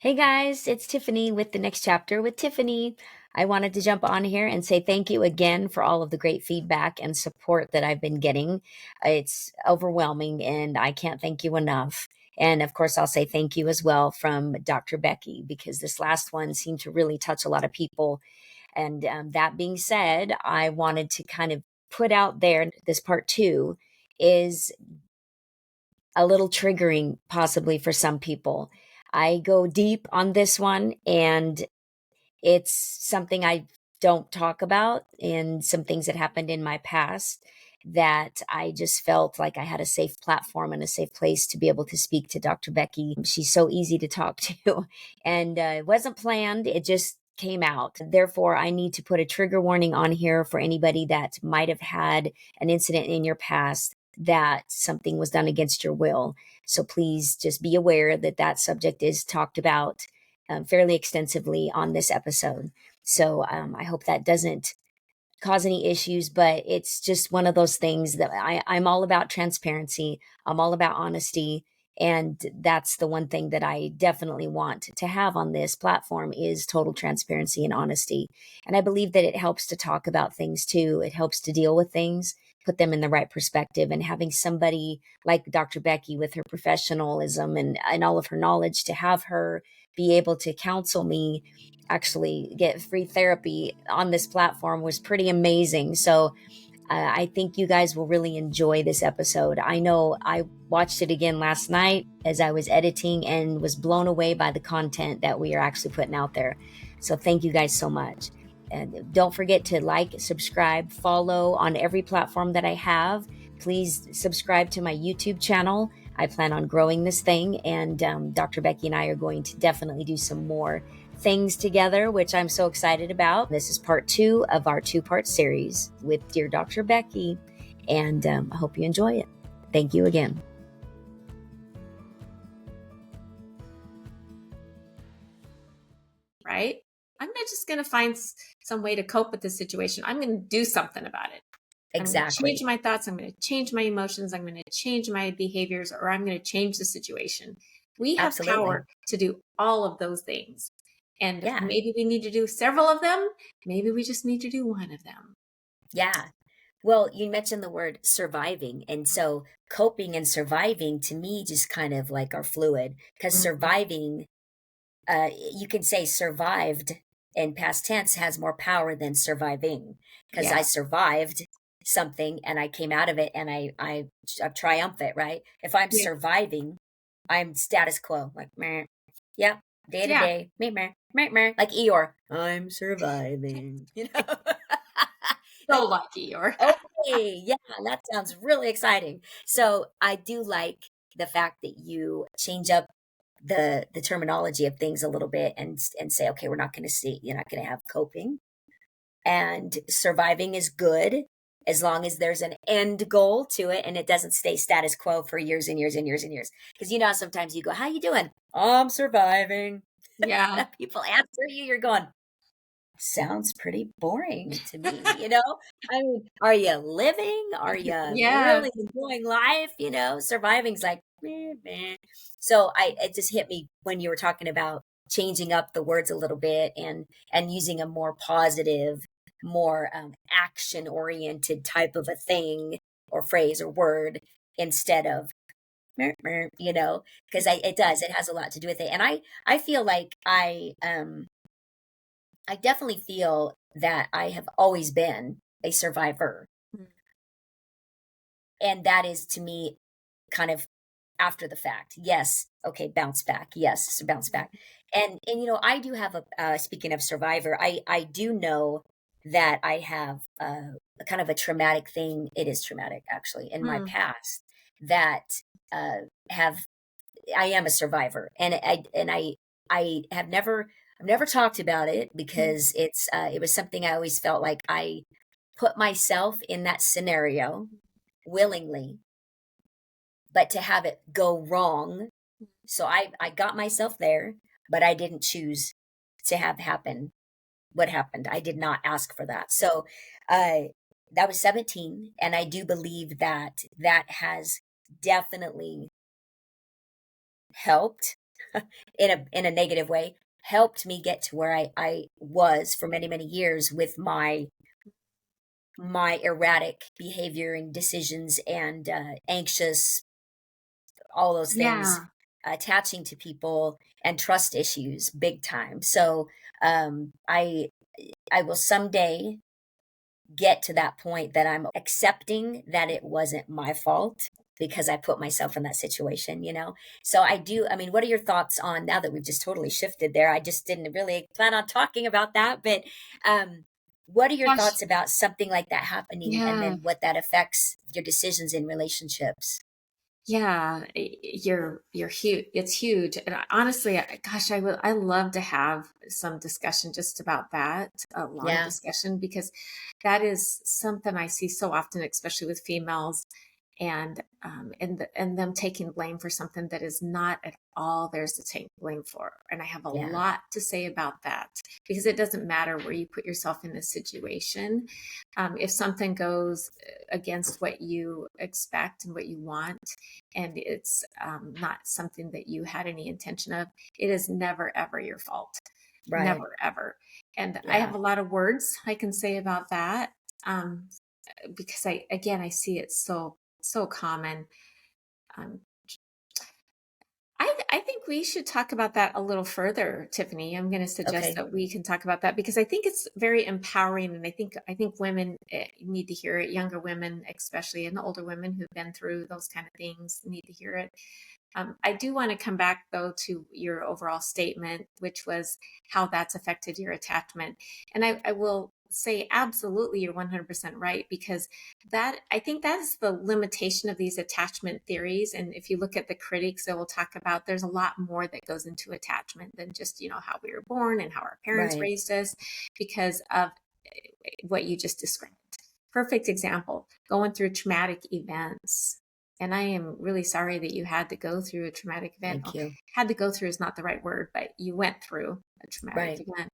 Hey guys, it's Tiffany with the next chapter with Tiffany. I wanted to jump on here and say thank you again for all of the great feedback and support that I've been getting. It's overwhelming and I can't thank you enough. And of course, I'll say thank you as well from Dr. Becky because this last one seemed to really touch a lot of people. And that being said, I wanted to kind of put out there this part two is a little triggering possibly for some people. I go deep on this one and it's something I don't talk about and some things that happened in my past that I just felt like I had a safe platform and a safe place to be able to speak to Dr. Becky. She's so easy to talk to and it wasn't planned. It just came out. Therefore, I need to put a trigger warning on here for anybody that might have had an incident in your past that something was done against your will. So please just be aware that that subject is talked about fairly extensively on this episode. So I hope that doesn't cause any issues, but it's just one of those things that I'm all about transparency. I'm all about honesty. And that's the one thing that I definitely want to have on this platform is total transparency and honesty. And I believe that it helps to talk about things too. It helps to deal with things, put them in the right perspective. And having somebody like Dr. Becky with her professionalism and all of her knowledge to have her be able to counsel me actually get free therapy on this platform was pretty amazing. So I think you guys will really enjoy this episode. I know I watched it again last night as I was editing and was blown away by the content that we are actually putting out there. So thank you guys so much. And don't forget to like, subscribe, follow on every platform that I have. Please subscribe to my YouTube channel. I plan on growing this thing, and Dr. Becky and I are going to definitely do some more things together, which I'm so excited about. This is part two of our two-part series with Dear Dr. Becky, and I hope you enjoy it. Thank you again. Right? just going to find some way to cope with this situation. I'm going to do something about it. I'm going to Exactly. change my thoughts. I'm going to change my emotions. I'm going to change my behaviors, or I'm going to change the situation. We have Absolutely. power to do all of those things. And Yeah. maybe we need to do several of them. Maybe we just need to do one of them. Yeah. Well, you mentioned the word surviving. And so coping and surviving to me just kind of like are fluid because surviving, you can say survived in past tense has more power than surviving because I survived something and I came out of it and I'm triumphant, right? If I'm surviving, I'm status quo, like, meh. Yeah, day to day, meh, meh, meh, meh. Like Eeyore, I'm surviving, you know? So lucky, or Okay, yeah, that sounds really exciting. So I do like the fact that you change up the terminology of things a little bit and say, okay, we're not going to see, you're not going to have coping, and surviving is good as long as there's an end goal to it and it doesn't stay status quo for years and years and years and years. Because you know, sometimes you go, how you doing? I'm surviving. yeah. People answer you, you're going, sounds pretty boring to me, you know? I mean, are you living? Are you Yeah. really enjoying life? You know, surviving's like, meh, meh. So it just hit me when you were talking about changing up the words a little bit and using a more positive, more action oriented type of a thing or phrase or word instead of meh, meh, you know, because it does, it has a lot to do with it. And I feel like I definitely feel that I have always been a survivor. And that is to me kind of after the fact. Yes. Okay. Bounce back. Yes. So bounce back. And, you know, I do have speaking of survivor, I do know that I have a kind of a traumatic thing. It is traumatic actually in my past that have, I am a survivor I have never, I've never talked about it because it was something I always felt like I put myself in that scenario willingly, but to have it go wrong. So I got myself there, but I didn't choose to have happen what happened. I did not ask for that. So, that was 17. And I do believe that that has definitely helped in a negative way, helped me get to where I was for many, many years with my erratic behavior and decisions and anxious, all those things, Yeah. attaching to people and trust issues big time. So um, I I will someday get to that point that I'm accepting that it wasn't my fault because I put myself in that situation, you know? So I do, I mean, what are your thoughts on, now that we've just totally shifted there? I just didn't really plan on talking about that, but um, what are your Gosh. thoughts about something like that happening and Yeah. then what that affects your decisions in relationships? Yeah, you're huge. It's huge, and honestly, gosh, I love to have some discussion just about that, a long Yeah, discussion, because that is something I see so often, especially with females, and them taking blame for something that is not at all theirs to take blame for. And I have a yeah, lot to say about that, because it doesn't matter where you put yourself in this situation. If something goes against what you expect and what you want, and it's not something that you had any intention of, it is never, ever your fault. right. Never, ever. And I Yeah, have a lot of words I can say about that, um, because again, I see it so common. Um, I think we should talk about that a little further, Tiffany. I'm going to suggest okay, that we can talk about that, because I think it's very empowering, and I think women need to hear it. Younger women, especially, and older women who've been through those kind of things, need to hear it. I do want to come back, though, to your overall statement, which was how that's affected your attachment. And I will say, absolutely, you're 100% right, because that, I think that is the limitation of these attachment theories. And if you look at the critics that will talk about, there's a lot more that goes into attachment than just, how we were born and how our parents right. raised us, because of what you just described. Perfect example, going through traumatic events. And I am really sorry that you had to go through a traumatic event. Thank Oh, you. had to go through is not the right word, but you went through a traumatic Right, event.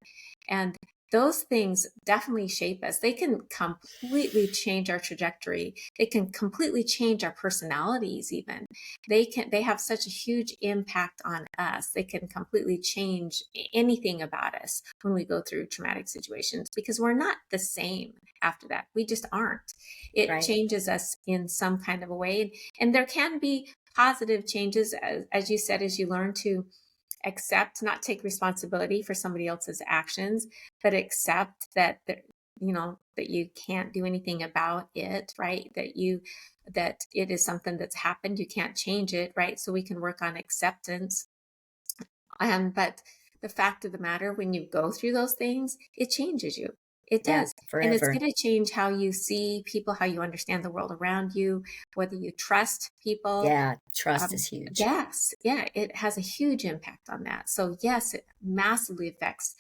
And those things definitely shape us. They can completely change our trajectory. They can completely change our personalities even. They have such a huge impact on us. They can completely change anything about us when we go through traumatic situations, because we're not the same after that. We just aren't. It right, changes us in some kind of a way. And there can be positive changes, as you said, as you learn to accept, not take responsibility for somebody else's actions, but accept that you can't do anything about it, right? That it is something that's happened. You can't change it, right? So we can work on acceptance. But the fact of the matter, when you go through those things, it changes you. It yeah, does. And it's forever. going to change how you see people, how you understand the world around you, whether you trust people. Yeah, trust is huge. Yes, yeah, it has a huge impact on that. So yes, it massively affects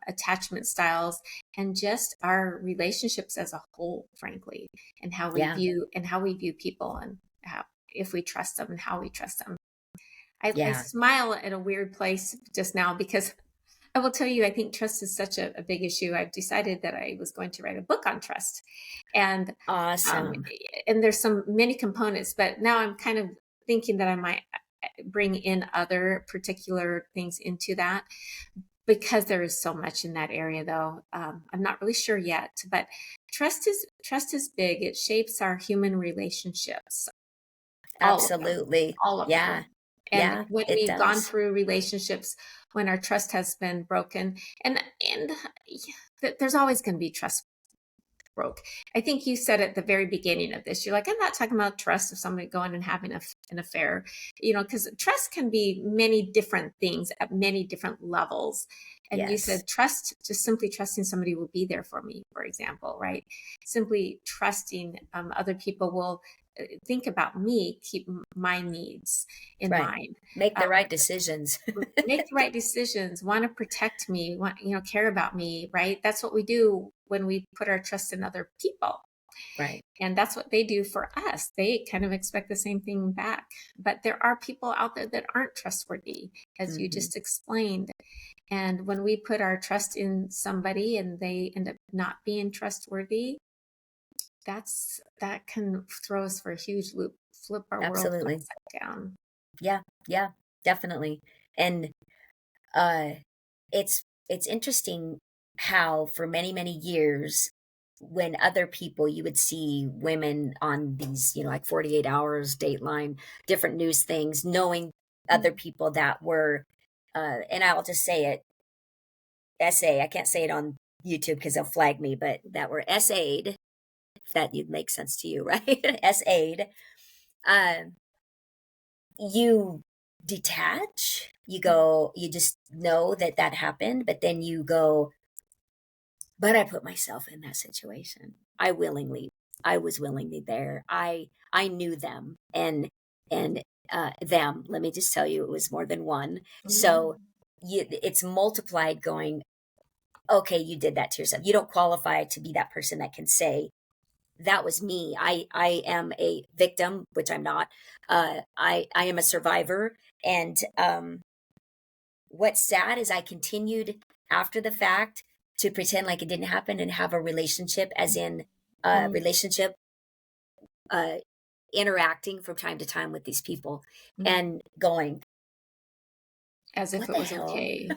attachment styles and just our relationships as a whole, frankly, Yeah, and how we view people, and how, if we trust them and how we trust them. I yeah, smile at a weird place just now, because I will tell you, I think trust is such a big issue. I've decided that I was going to write a book on trust, and um, awesome. and there's some many components, but now I'm kind of thinking that I might bring in other particular things into that, because there is so much in that area. Though I'm not really sure yet, but trust is big. It shapes our human relationships, all of them, Absolutely. all of them. Yeah, And yeah, when it we've gone does. through relationships when our trust has been broken, and there's always going to be trust broke. I think you said at the very beginning of this, you're like, I'm not talking about trust of somebody going and having an affair, because trust can be many different things at many different levels. And you Yes, said trust, just simply trusting somebody will be there for me, for example, right? Simply trusting other people will think about me, keep my needs in right. mind. Make the Um, right decisions. Make the right decisions, want to protect me, care about me, right? That's what we do when we put our trust in other people. Right. And that's what they do for us. They kind of expect the same thing back. But there are people out there that aren't trustworthy, as you Mhm. just explained. And when we put our trust in somebody and they end up not being trustworthy, that can throw us for a huge loop, flip our world Absolutely. upside down. Yeah, yeah. definitely. And uh it's interesting how for many, many years when other people you would see women on these, like 48 hours, Dateline, different news things, knowing other Mm. people that were and I'll just say it, SA, I can't say it on YouTube because they'll flag me, but that were SA'd, if that would make sense to you, right? SA'd. Um, you detach, you go, you just know that that happened, but then you go, but I put myself in that situation. I was willingly there. I knew them and them. Let me just tell you, it was more than one. So Mm. it's multiplied going, okay, you did that to yourself. You don't qualify to be that person that can say, that was me. I am a victim, which I'm not. I am a survivor. And what's sad is I continued after the fact to pretend like it didn't happen and have a relationship, as in a Mm. relationship, uh, interacting from time to time with these people Mm. and going, As if what it the was hell? okay.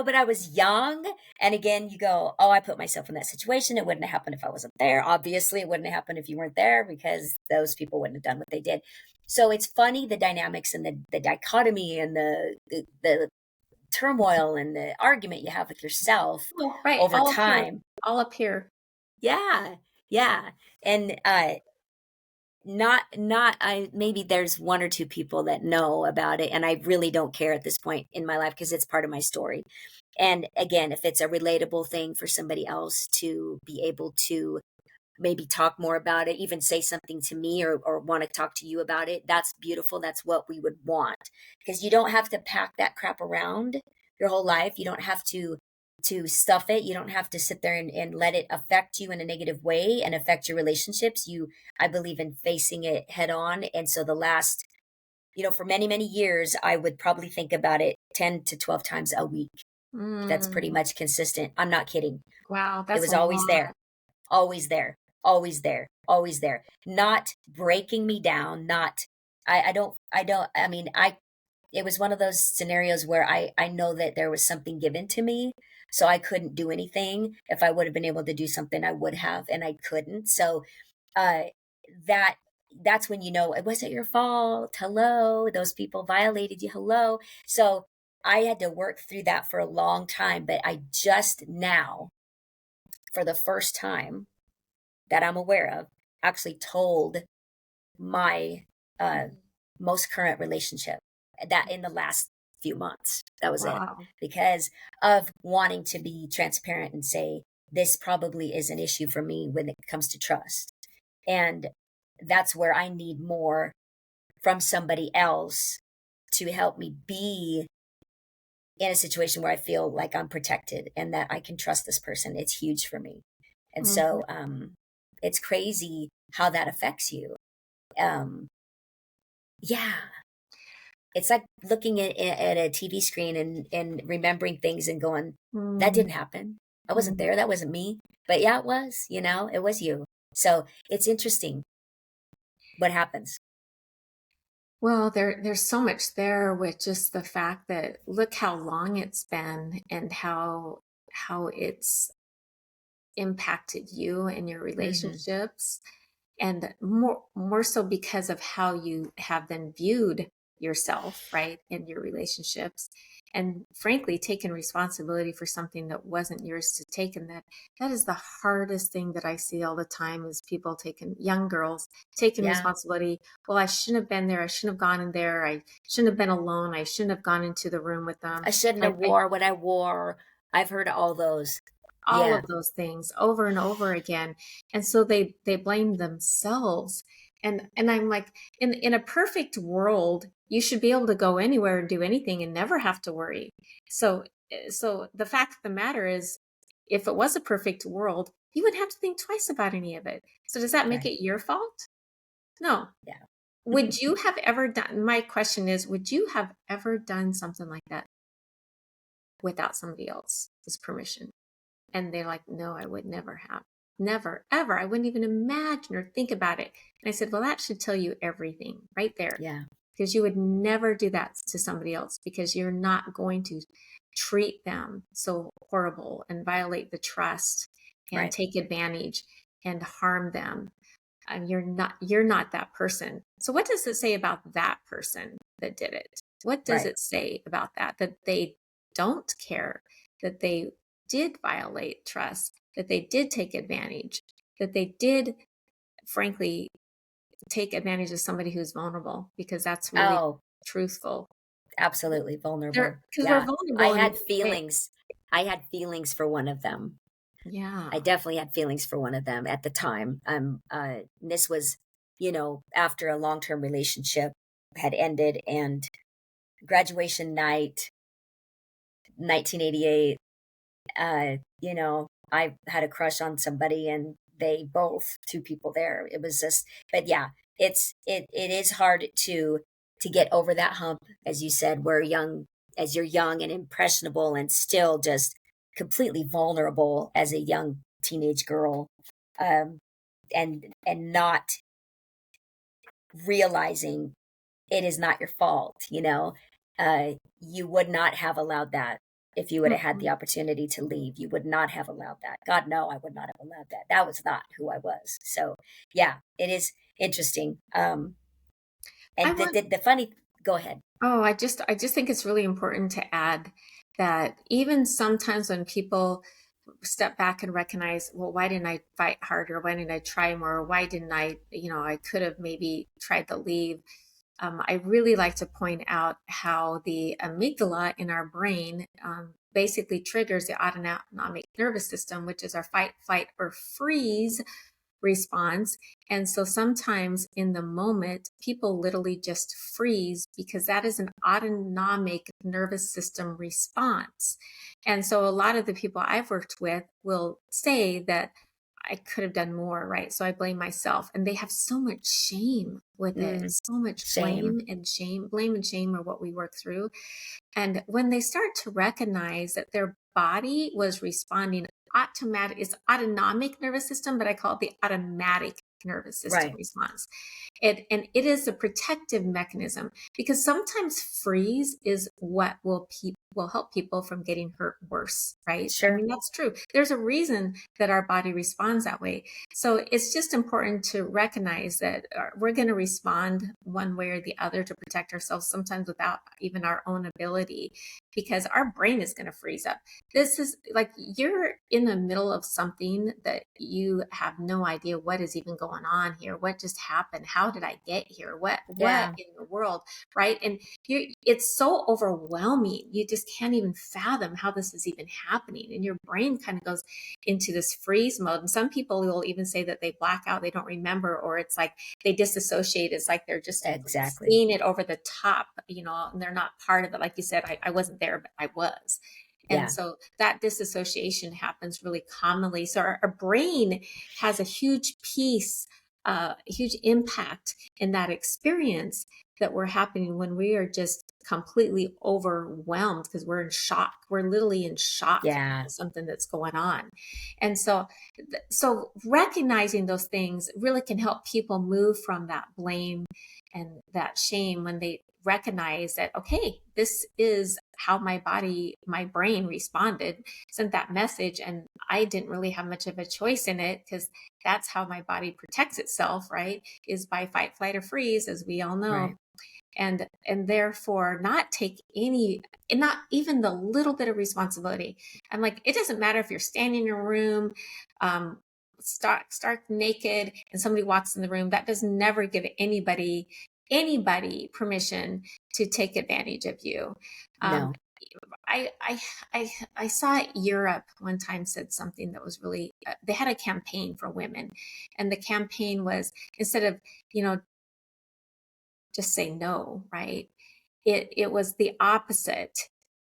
But I was young. And again, you go, oh, I put myself in that situation. It wouldn't have happened if I wasn't there. Obviously, it wouldn't have happened if you weren't there because those people wouldn't have done what they did. So it's funny the dynamics and the dichotomy and the turmoil and the argument you have with yourself Oh, right. over All up here. time. All up here. Yeah. Yeah. And not I maybe there's one or two people that know about it and I really don't care at this point in my life because it's part of my story. And again, if it's a relatable thing for somebody else to be able to maybe talk more about it, even say something to me or want to talk to you about it, that's beautiful. That's what we would want. Because you don't have to pack that crap around your whole life. You don't have to stuff it. You don't have to sit there and let it affect you in a negative way and affect your relationships. I believe in facing it head on. And so the last, for many, many years, I would probably think about it 10 to 12 times a week. That's pretty Mm. much consistent. I'm not kidding. Wow, It that's was a always lot. there, always there, always there, always there. Not breaking me down, not I mean, it was one of those scenarios where I know that there was something given to me, so I couldn't do anything. If I would have been able to do something, I would have, and I couldn't. So uh that that's when you know it wasn't your fault. Hello, those people violated you. Hello. So I had to work through that for a long time, but I just now, for the first time that I'm aware of, actually told my uh, Mm. most current relationship that in the last few months. That was it. Wow. Because of wanting to be transparent and say, this probably is an issue for me when it comes to trust. And that's where I need more from somebody else to help me be in a situation where I feel like I'm protected and that I can trust this person. It's huge for me. And Mhm. so it's crazy how that affects you. Um, yeah, it's like looking at a TV screen and remembering things and going, that Mm. didn't happen. I wasn't Mm. there. That wasn't me. But yeah, it was, it was you. So it's interesting what happens. Well, there's so much there with just the fact that look how long it's been and how it's impacted you and your Hmm. relationships, and more so because of how you have then viewed yourself, right, in your relationships, and frankly taken responsibility for something that wasn't yours to take. And that is the hardest thing that I see all the time, is people taking, young girls taking Yeah. responsibility. Well, I shouldn't have been there, I shouldn't have gone in there, I shouldn't have been alone, I shouldn't have gone into the room with them. I shouldn't have I wore what I wore. I've heard all those. all Yeah. of those things over and over again. And so they blame themselves. And I'm like, in a perfect world, you should be able to go anywhere and do anything and never have to worry. So the fact of the matter is, if it was a perfect world, you wouldn't have to think twice about any of it. So does that make Right. it your fault? No. Yeah. Would you have ever done, my question is, would you have ever done something like that without somebody else's permission? And they're like, no, I would never have. Never, ever. I wouldn't even imagine or think about it. And I said, well, that should tell you everything right there. Yeah. because you would never do that to somebody else, because you're not going to treat them so horrible and violate the trust and Right. take advantage and harm them. You're not that person. So what does it say about that person that did it? What does Right. it say about that they don't care, that they did violate trust, that they did take advantage, that they did, frankly, take advantage of somebody who's vulnerable, because that's really Oh, truthful. absolutely vulnerable. Because we're Yeah. I vulnerable in had many ways. feelings. I had feelings for one of them. I Yeah. definitely had feelings for one of them at the time. This was, after a long-term relationship had ended, and graduation night, 1988, I had a crush on somebody, and they both, two people there. It was just, but yeah, it is hard to get over that hump, as you said, where as you're young and impressionable and still just completely vulnerable as a young teenage girl, um, and not realizing it is not your fault. You would not have allowed that if you would have had the Mhm. opportunity to leave. You would not have allowed that. God, no, I would not have allowed that. That was not who I was. So, yeah, it is interesting. I And want the funny, go ahead. Oh, I just think it's really important to add that even sometimes when people step back and recognize, well, why didn't I fight harder? Why didn't I try more? Why didn't I could have maybe tried to leave. I really like to point out how the amygdala in our brain basically triggers the autonomic nervous system, which is our fight, flight, or freeze response. And so sometimes in the moment, people literally just freeze, because that is an autonomic nervous system response. And so a lot of the people I've worked with will say that I could have done more, right? So I blame myself. And they have so much shame with it, Mm, so much shame. blame and shame are what we work through. And when they start to recognize that their body was responding automatic, it's autonomic nervous system, but I call it the automatic nervous system Right. response. And it is a protective mechanism, because sometimes freeze is what will help people from getting hurt worse, right? I Sure. mean, that's true. There's a reason that our body responds that way. So it's just important to recognize that we're going to respond one way or the other to protect ourselves, sometimes without even our own ability, because our brain is going to freeze up. This is like you're in the middle of something that you have no idea what is even going on here. What just happened? How did I get here? What Yeah. in the world, right? And it's so overwhelming. You just can't even fathom how this is even happening, and your brain kind of goes into this freeze mode. And some people will even say that they black out, they don't remember, or it's like they disassociate. It's like they're just Exactly. seeing it over the top, and they're not part of it. Like you said, I wasn't there, but I was. And Yeah. so that disassociation happens really commonly. So our brain has a huge piece, a huge impact in that experience that we're happening when we are just completely overwhelmed, because we're in shock. We're literally in shock Yeah. of something that's going on. And so recognizing those things really can help people move from that blame and that shame, when they recognize that, okay, this is how my brain responded, sent that message, and I didn't really have much of a choice in it, because that's how my body protects itself, right? Is by fight, flight, or freeze, as we all know. Right. And therefore not take any, and not even the little bit of responsibility. I'm like, it doesn't matter if you're standing in a room, stark naked, and somebody walks in the room. That does never give anybody permission to take advantage of you. um, No. I, I I saw Europe one time said something that was really, they had a campaign for women, and the campaign was, instead of, you know just say no, right? It was the opposite.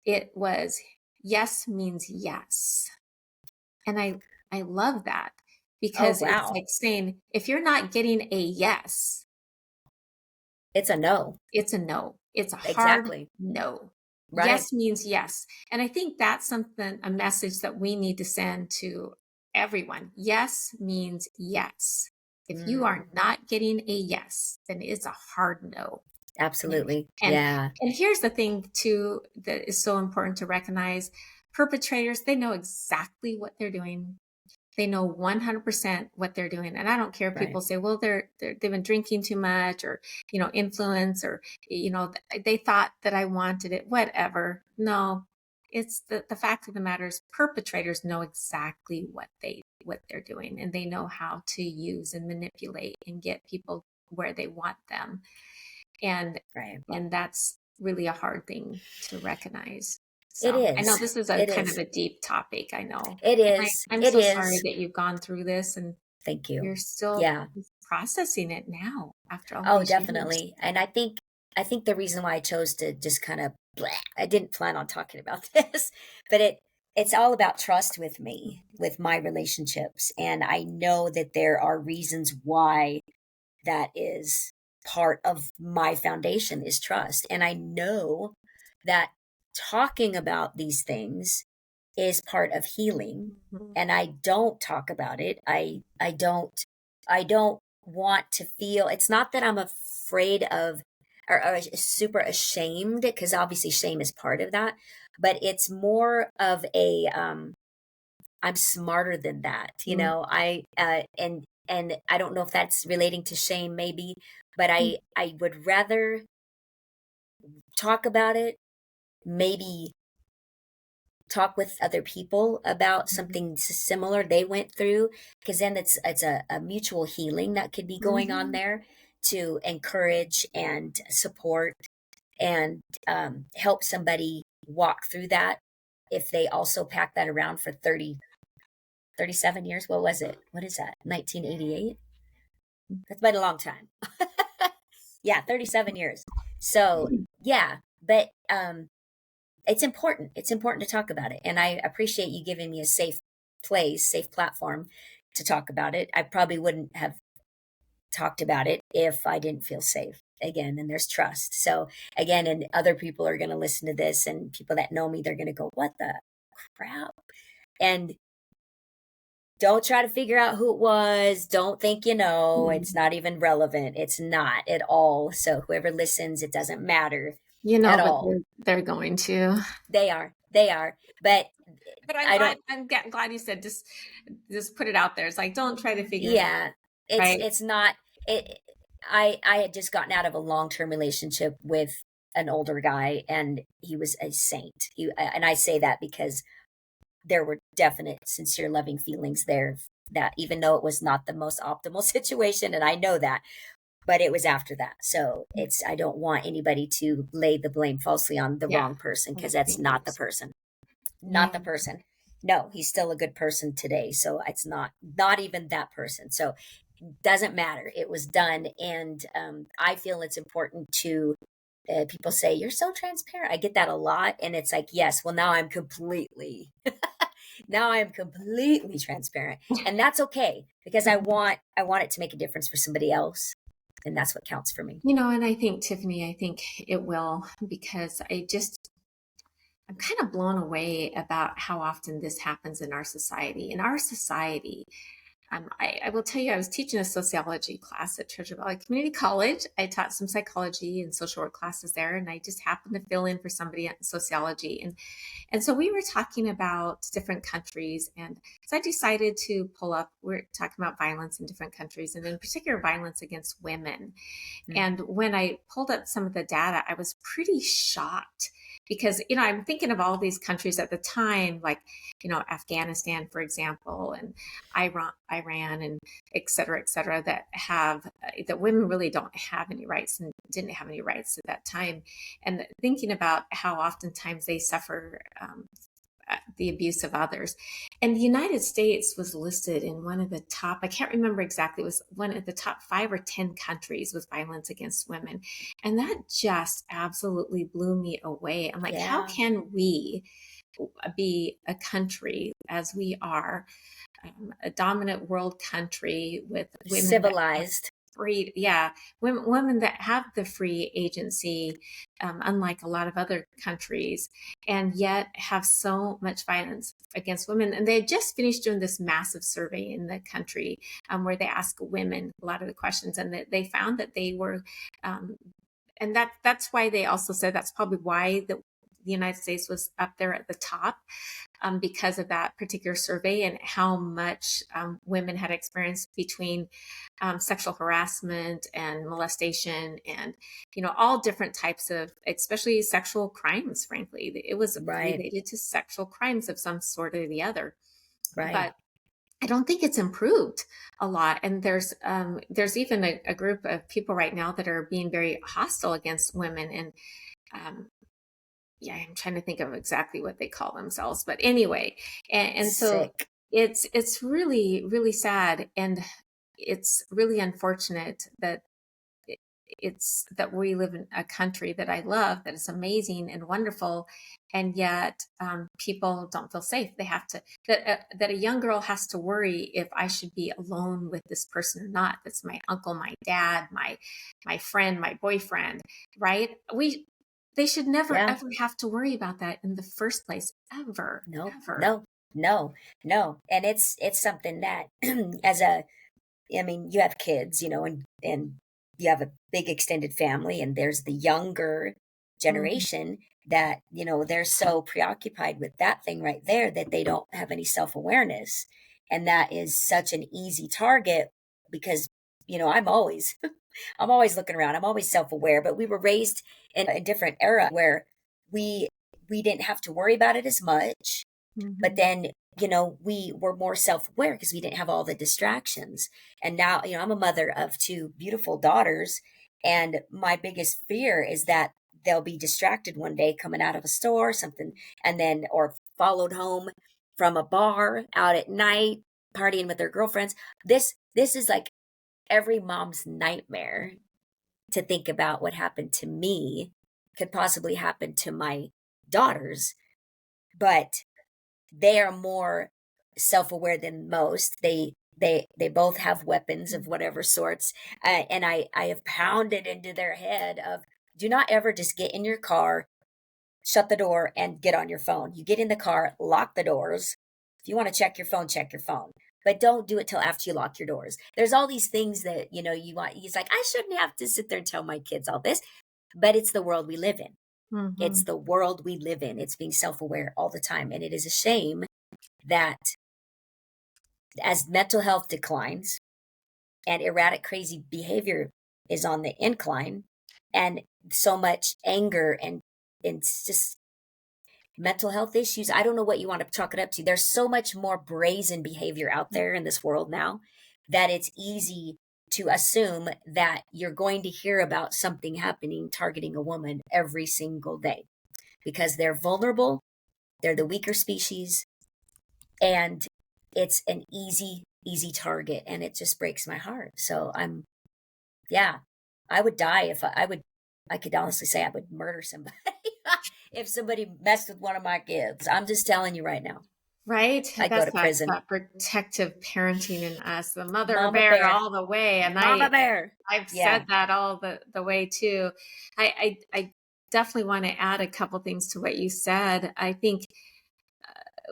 It was, yes means yes. And I love that, Oh, because it's wow. like saying, if you're not getting a yes, It's a no. it's a no. It's a hard Exactly. no. Right. Yes means yes. And I think that's something, a message that we need to send to everyone. Yes means yes. If you Mm. are not getting a yes, then it's a hard no. Absolutely. And Yeah. and here's the thing too that is so important to recognize. Perpetrators, they know exactly what they're doing. They know 100% what they're doing. And I don't care if Right. people say, well, they've been drinking too much or, influence or, they thought that I wanted it, whatever. No, it's the fact of the matter is perpetrators know exactly what they're doing, and they know how to use and manipulate and get people where they want them. And, Right. and that's really a hard thing to recognize. It So I know is. this is a It kind of is. a deep topic, I know. It And is. I'm It so sorry is. that you've gone through this and Thank you. you're still Yeah. processing it now after all Oh, these years. definitely. And I think the reason why I chose to just kind of I didn't plan on talking about this, but it's all about trust with me, with my relationships. And I know that there are reasons why that is part of my foundation is trust. And I know that talking about these things is part of healing, Mhm. and I don't talk about it. I don't want to feel, it's not that I'm afraid of or super ashamed, because obviously shame is part of that, but it's more of a I'm smarter than that, Mhm. I and I don't know if that's relating to shame maybe, but I would rather talk about it, maybe talk with other people about Mhm. something similar they went through, because then it's a mutual healing that could be going on Mhm. there to encourage and support and help somebody walk through that if they also pack that around for 37 years. What was it? What is that? 1988. That's been a long time. Yeah, 37 years. So yeah, but it's important to talk about it, and I appreciate you giving me a safe platform to talk about it. I probably wouldn't have talked about it if I didn't feel safe. Again, and there's trust. So again, and other people are going to listen to this, and people that know me, they're going to go, what the crap? And don't try to figure out who it was. Don't think you know. It's Mhm. not even relevant. It's not at all. So whoever listens, it doesn't matter at But all. they're going to. They are. They are. But But I'm I glad don't. glad you said just put it out there. It's like don't try to figure it out, Yeah, it's right? it's not. It. I had just gotten out of a long-term relationship with an older guy, and he was a saint. And I say that because there were definite, sincere, loving feelings there. That even though it was not the most optimal situation, and I know that, but it was after that. So I don't want anybody to lay the blame falsely on the Yeah. wrong person, I because that's think not the it's person. Not the yeah. person. No, he's still a good person today. So it's not even that person. So doesn't matter. It was done, and I feel it's important to. People say you're so transparent. I get that a lot, and it's like, yes. Well, now I'm completely transparent, and that's okay, because I want it to make a difference for somebody else, and that's what counts for me. And I think Tiffany, I think it will because I'm kind of blown away about how often this happens in our society. In our society, I will tell you, I was teaching a sociology class at Treasure Valley Community College. I taught some psychology and social work classes there, and I just happened to fill in for somebody at sociology. And so we were talking about different countries. And so I decided to pull up, we're talking about violence in different countries, and in particular, violence against women. Mm. And when I pulled up some of the data, I was pretty shocked because, I'm thinking of all these countries at the time, like, Afghanistan, for example, and Iran, and et cetera, that women really don't have any rights and didn't have any rights at that time. And thinking about how oftentimes they suffer the abuse of others. And the United States was listed in one of the top, I can't remember exactly, it was one of the top 5 or 10 countries with violence against women. And that just absolutely blew me away. I'm like, how Yeah, can we be a country as we are, a dominant world country with women that have civilized. free, yeah, women that have the free agency, unlike a lot of other countries, and yet have so much violence against women. And they had just finished doing this massive survey in the country, where they ask women a lot of the questions, and they found that they were um, and that's why they also said that's probably why the United States was up there at the top, because of that particular survey and how much women had experienced between sexual harassment and molestation, and all different types of, especially sexual crimes. Frankly, it was Right. related to sexual crimes of some sort or the other. Right. But I don't think it's improved a lot. And there's even a group of people right now that are being very hostile against women. And um, yeah, I'm trying to think of exactly what they call themselves. But anyway, and so Sick. it's really, really sad. And it's really unfortunate that it's that we live in a country that I love, that is amazing and wonderful, and yet people don't feel safe. They have to that a young girl has to worry if I should be alone with this person or not. That's my uncle, my dad, my friend, my boyfriend, right? They should never Yeah. ever have to worry about that in the first place, ever, No, ever. no, no, no. And it's something that as a I mean, you have kids, and you have a big extended family, and there's the younger Mhm. generation that, they're so preoccupied with that thing right there that they don't have any self-awareness. And that is such an easy target because, I'm always I'm always looking around. I'm always self-aware, but we were raised in a different era where we we didn't have to worry about it as much, but Mhm. then, we were more self-aware because we didn't have all the distractions. And now, I'm a mother of two beautiful daughters, and my biggest fear is that they'll be distracted one day coming out of a store or something, and then or followed home from a bar out at night partying with their girlfriends. This is like every mom's nightmare, to think about what happened to me could possibly happen to my daughters. But they are more self-aware than most. They both have weapons of whatever sorts, and I have pounded into their head of, do not ever just get in your car, shut the door, and get on your phone. You get in the car, lock the doors. If you want to check your phone, check your phone. But don't do it till after you lock your doors. There's all these things that, you want. He's like, I shouldn't have to sit there and tell my kids all this, but it's the world we live in. It's Mhm. the world we live in. It's being self-aware all the time. And it is a shame that as mental health declines and erratic, crazy behavior is on the incline, and so much anger and it's just mental health issues. I don't know what you want to chalk it up to. There's so much more brazen behavior out there in this world now that it's easy to assume that you're going to hear about something happening targeting a woman every single day because they're vulnerable, they're the weaker species, and it's an easy target, and it just breaks my heart. So yeah, I would die if I could honestly say I would murder somebody if somebody messed with one of my kids. I'm just telling you right now. Right? I'd go That's to prison. that protective parenting in us, the mother Mama bear bear. all the way. And Mama bear. I've Yeah. said that all the way too. I definitely want to add a couple things to what you said. I think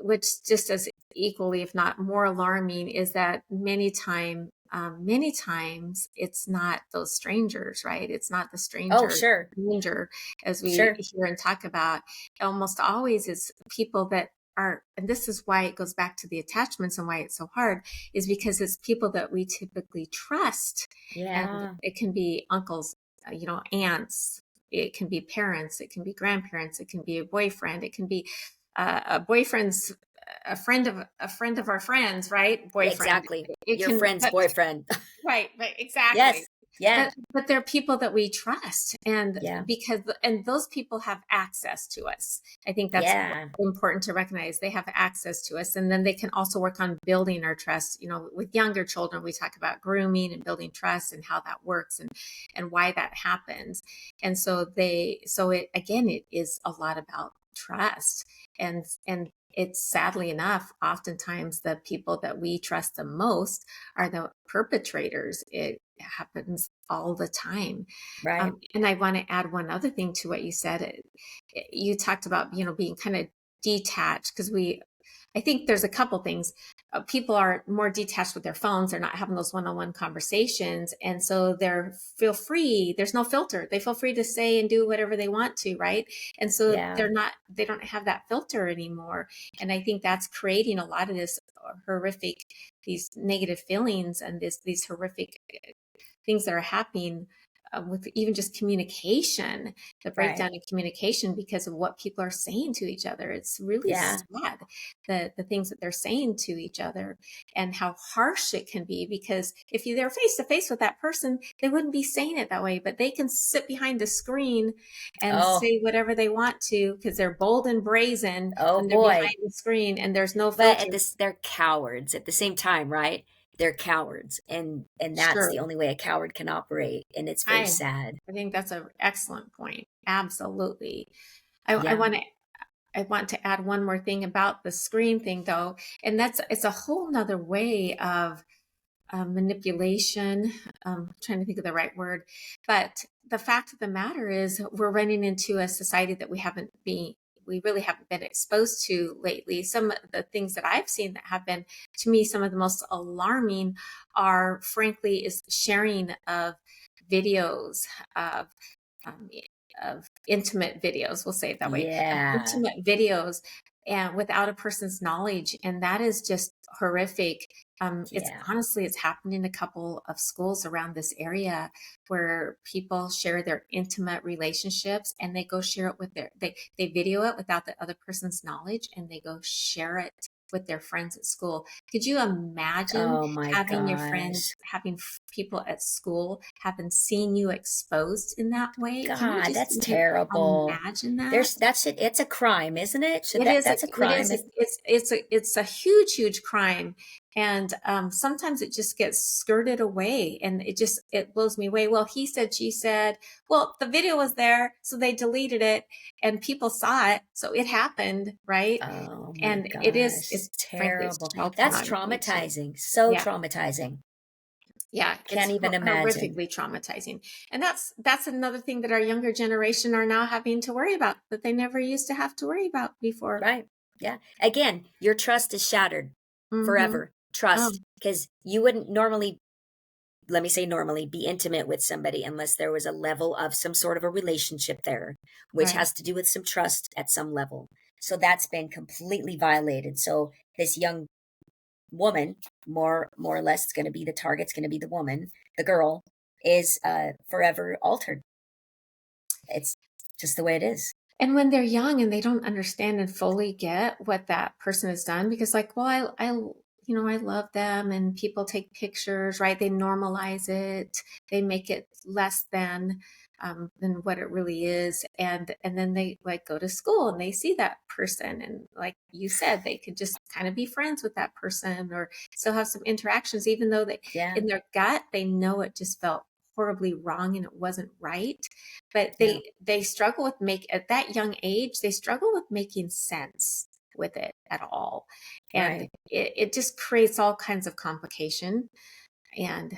which just as equally, if not more alarming, is that many times it's not those strangers, right? It's not the Oh, sure. stranger, as we Sure. hear and talk about. Almost always it's people that are, and this is why it goes back to the attachments and why it's so hard, is because it's people that we typically trust. And Yeah. it can be uncles, aunts, it can be parents, it can be grandparents, it can be a boyfriend, it can be a boyfriend's a friend of our friends, right? Boyfriend. Exactly. It Your can, friend's but boyfriend. right, exactly. Yes. Yeah. But they're people that we trust, and Yeah. those people have access to us. I think that's Yeah. important to recognize. They have access to us, and then they can also work on building our trust. With younger children, we talk about grooming and building trust and how that works, and why that happens. And so it again, it is a lot about trust, and it's sadly enough, oftentimes the people that we trust the most are the perpetrators. It happens all the time. Right. And I want to add one other thing to what you said. You talked about, being kind of detached, because I think there's a couple things. people are more detached with their phones. They're not having those one-on-one conversations. And so they're feel free. There's no filter. They feel free to say and do whatever they want to, right? And so Yeah. they don't have that filter anymore. And I think that's creating a lot of this horrific, these negative feelings and these horrific things that are happening with even just communication, the Right. breakdown in communication because of what people are saying to each other. It's really Yeah. sad, the things that they're saying to each other and how harsh it can be. Because if they're face to face with that person, they wouldn't be saying it that way, but they can sit behind the screen and Oh, say whatever they want to because they're bold and brazen oh when they're behind boy. the screen and there's no But filter. at this, they're cowards at the same time, right? They're cowards, and that's Sure. the only way a coward can operate, and it's very I sad. I think that's an excellent point. Absolutely. I Yeah. want to I want to add one more thing about the screen thing though, and that's it's a whole nother way of manipulation. Trying to think of the right word, but the fact of the matter is we're running into a society that we really haven't been exposed to lately. Some of the things that I've seen that have been to me some of the most alarming are frankly is sharing of videos of um, of intimate videos, we'll say it that way, of Yeah. intimate videos and without a person's knowledge. And that is just horrific. It's Yeah. honestly, it's happened in a couple of schools around this area where people share their intimate relationships and they go share it with they video it without the other person's knowledge and they go share it with their friends at school. Could you imagine Oh my having your gosh. friends, having people at school, having seen you exposed in that way? Can you God, just that's even terrible. imagine that? There's that's it. It's a crime, isn't it? Should that's a It crime. is, it's a huge crime. And sometimes it just gets skirted away and it blows me away. Well, he said, she said, well, the video was there, so they deleted it and people saw it. So it happened, right? Oh my And gosh. it's frankly, it's Terrible. child That's pornography too. traumatizing. So Yeah. traumatizing. Yeah, it's Can't even imagine. horrifically traumatizing. And that's another thing that our younger generation are now having to worry about that they never used to have to worry about before. Right. Yeah. Again, your trust is shattered Mm-hmm. forever. Oh, Trust. Because you wouldn't normally, let me say normally, be intimate with somebody unless there was a level of some sort of a relationship there, which right. has to do with some trust at some level. So that's been completely violated. So this young woman, more or less, it's going to be the target's going to be the woman, the girl, is forever altered. It's just the way it is. And when they're young and they don't understand and fully get what that person has done, because like, well, I love them and people take pictures, right? They normalize it. They make it less than what it really is. And then they like go to school and they see that person. And like you said, they could just kind of be friends with that person or still have some interactions, even though they, Yeah. in their gut, they know it just felt horribly wrong and it wasn't right, but Yeah. they struggle with make at that young age they struggle with making sense with it at all, and Right. it just creates all kinds of complication, and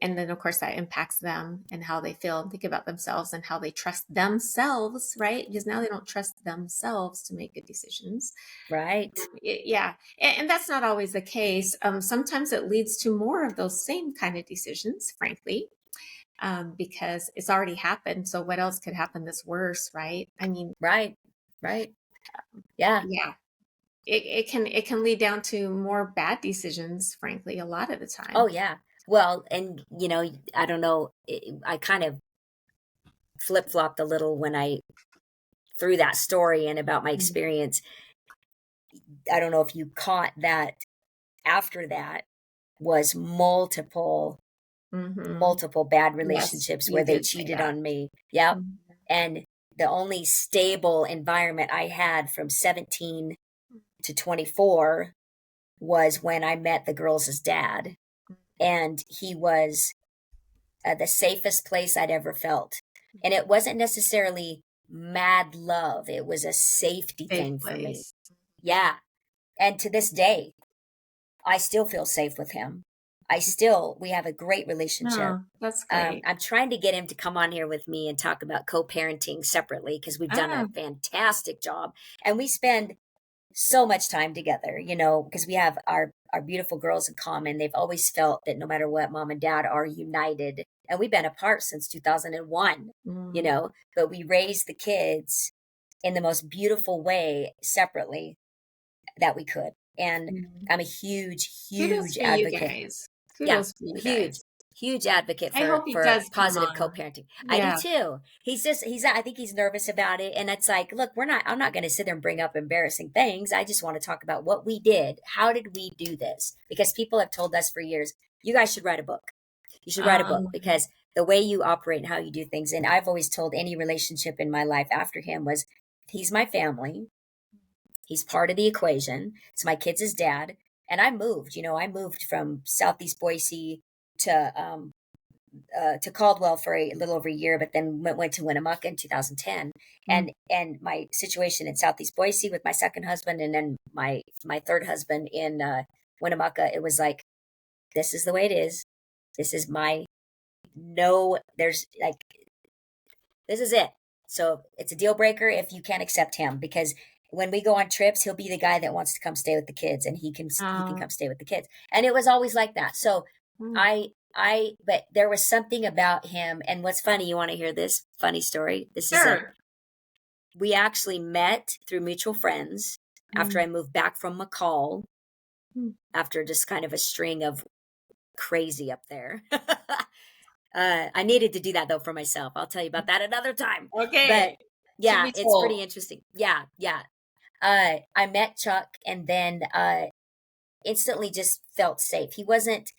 then of course that impacts them and how they feel and think about themselves and how they trust themselves, right? Because now they don't trust themselves to make good decisions. Right. Yeah, and that's not always the case. Sometimes it leads to more of those same kind of decisions, frankly, because it's already happened. So what else could happen that's worse, right? I mean, Right. Right. Yeah. yeah, it can lead down to more bad decisions, frankly, a lot of the Oh, time. yeah. Well, and I don't know. I kind of flip flopped a little when I threw that story in about my experience. I don't know if you caught that after that was Mm-hmm. multiple bad Yes, relationships where you they did say cheated that. on me. Yep. Mhm. And the only stable environment I had from 17 to 24 was when I met the girls' dad. And he was the safest place I'd ever felt. And it wasn't necessarily mad love, it was a safety Safe thing for me. place. Yeah. And to this day, I still feel safe with him. We have a great relationship. No, that's great. I'm trying to get him to come on here with me and talk about co parenting separately because we've done a Oh, fantastic job and we spend so much time together, because we have our our beautiful girls in common. They've always felt that no matter what, mom and dad are united. And we've been apart since 2001, you Mm, know, but we raised the kids in the most beautiful way separately that we could. And mm. I'm a huge, Kudos huge for you advocate. guys. Yeah, Kudos for you huge, guys. huge advocate I hope he for does come positive on. co-parenting. I do Yeah. too. He's I think he's nervous about it, and it's like, look, I'm not going to sit there and bring up embarrassing things. I just want to talk about what we did. How did we do this? Because people have told us for years, you guys should write a book. You should write a book Um, because the way you operate and how you do things. And I've always told any relationship in my life after him was, he's my family. He's part of the equation. It's my kids' dad. And I moved, I moved from Southeast Boise to Caldwell for a little over a year, but then went to Winnemucca in 2010. mm, And my situation in Southeast Boise with my second husband, and then my third husband in Winnemucca, it was like, this is the way it is. This is my no. There's like, this is it. So it's a deal breaker if you can't accept him, because when we go on trips, he'll be the guy that wants to come stay with the kids, and he can uh, come stay with the kids. And it was always like that. So mm, I but there was something about him. And what's funny, you want to hear this funny story? This is a sure. We actually met through mutual friends after Mm, I moved back from McCall, mm. after just kind of a string of crazy up there. I needed to do that though for myself. I'll tell you about that another time. But Okay. To yeah, be it's pretty told. interesting. Yeah, yeah. I met Chuck, and then instantly just felt safe. He wasn't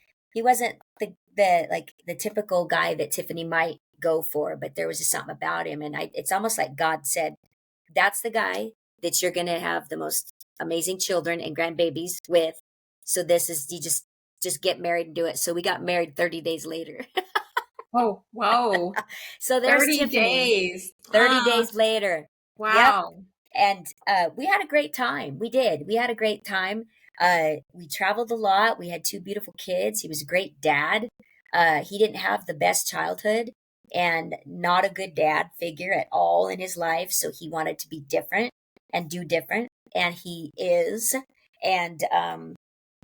the like the typical guy that Tiffany might go for, but there was just something about him, and it's almost like God said, that's the guy that you're going to have the most amazing children and grandbabies with. So this is you just get married and do it. So we got married 30 days later. Oh, whoa. So there's 30 Tiffany days. 30 days later. Yep. Wow. And we had a great time. We did. We had a great time. We traveled a lot. We had two beautiful kids. He was a great dad. He didn't have the best childhood and not a good dad figure at all in his life. So he wanted to be different and do different. And he is. And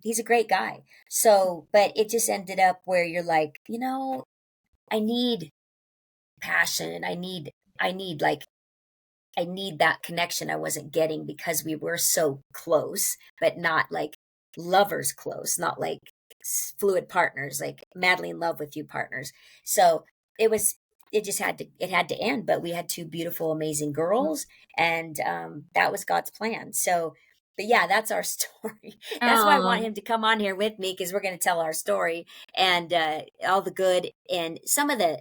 he's a great guy. So, but it just ended up where you're like, I need passion. I need like I need that connection I wasn't getting because we were so close, but not like lovers close, not like fluid partners, like madly in love with you partners. So it was, it had to end, but we had two beautiful, amazing girls, and that was God's plan. So, but yeah, that's our story. That's why I want Um, him to come on here with me, because we're going to tell our story, and all the good and some of the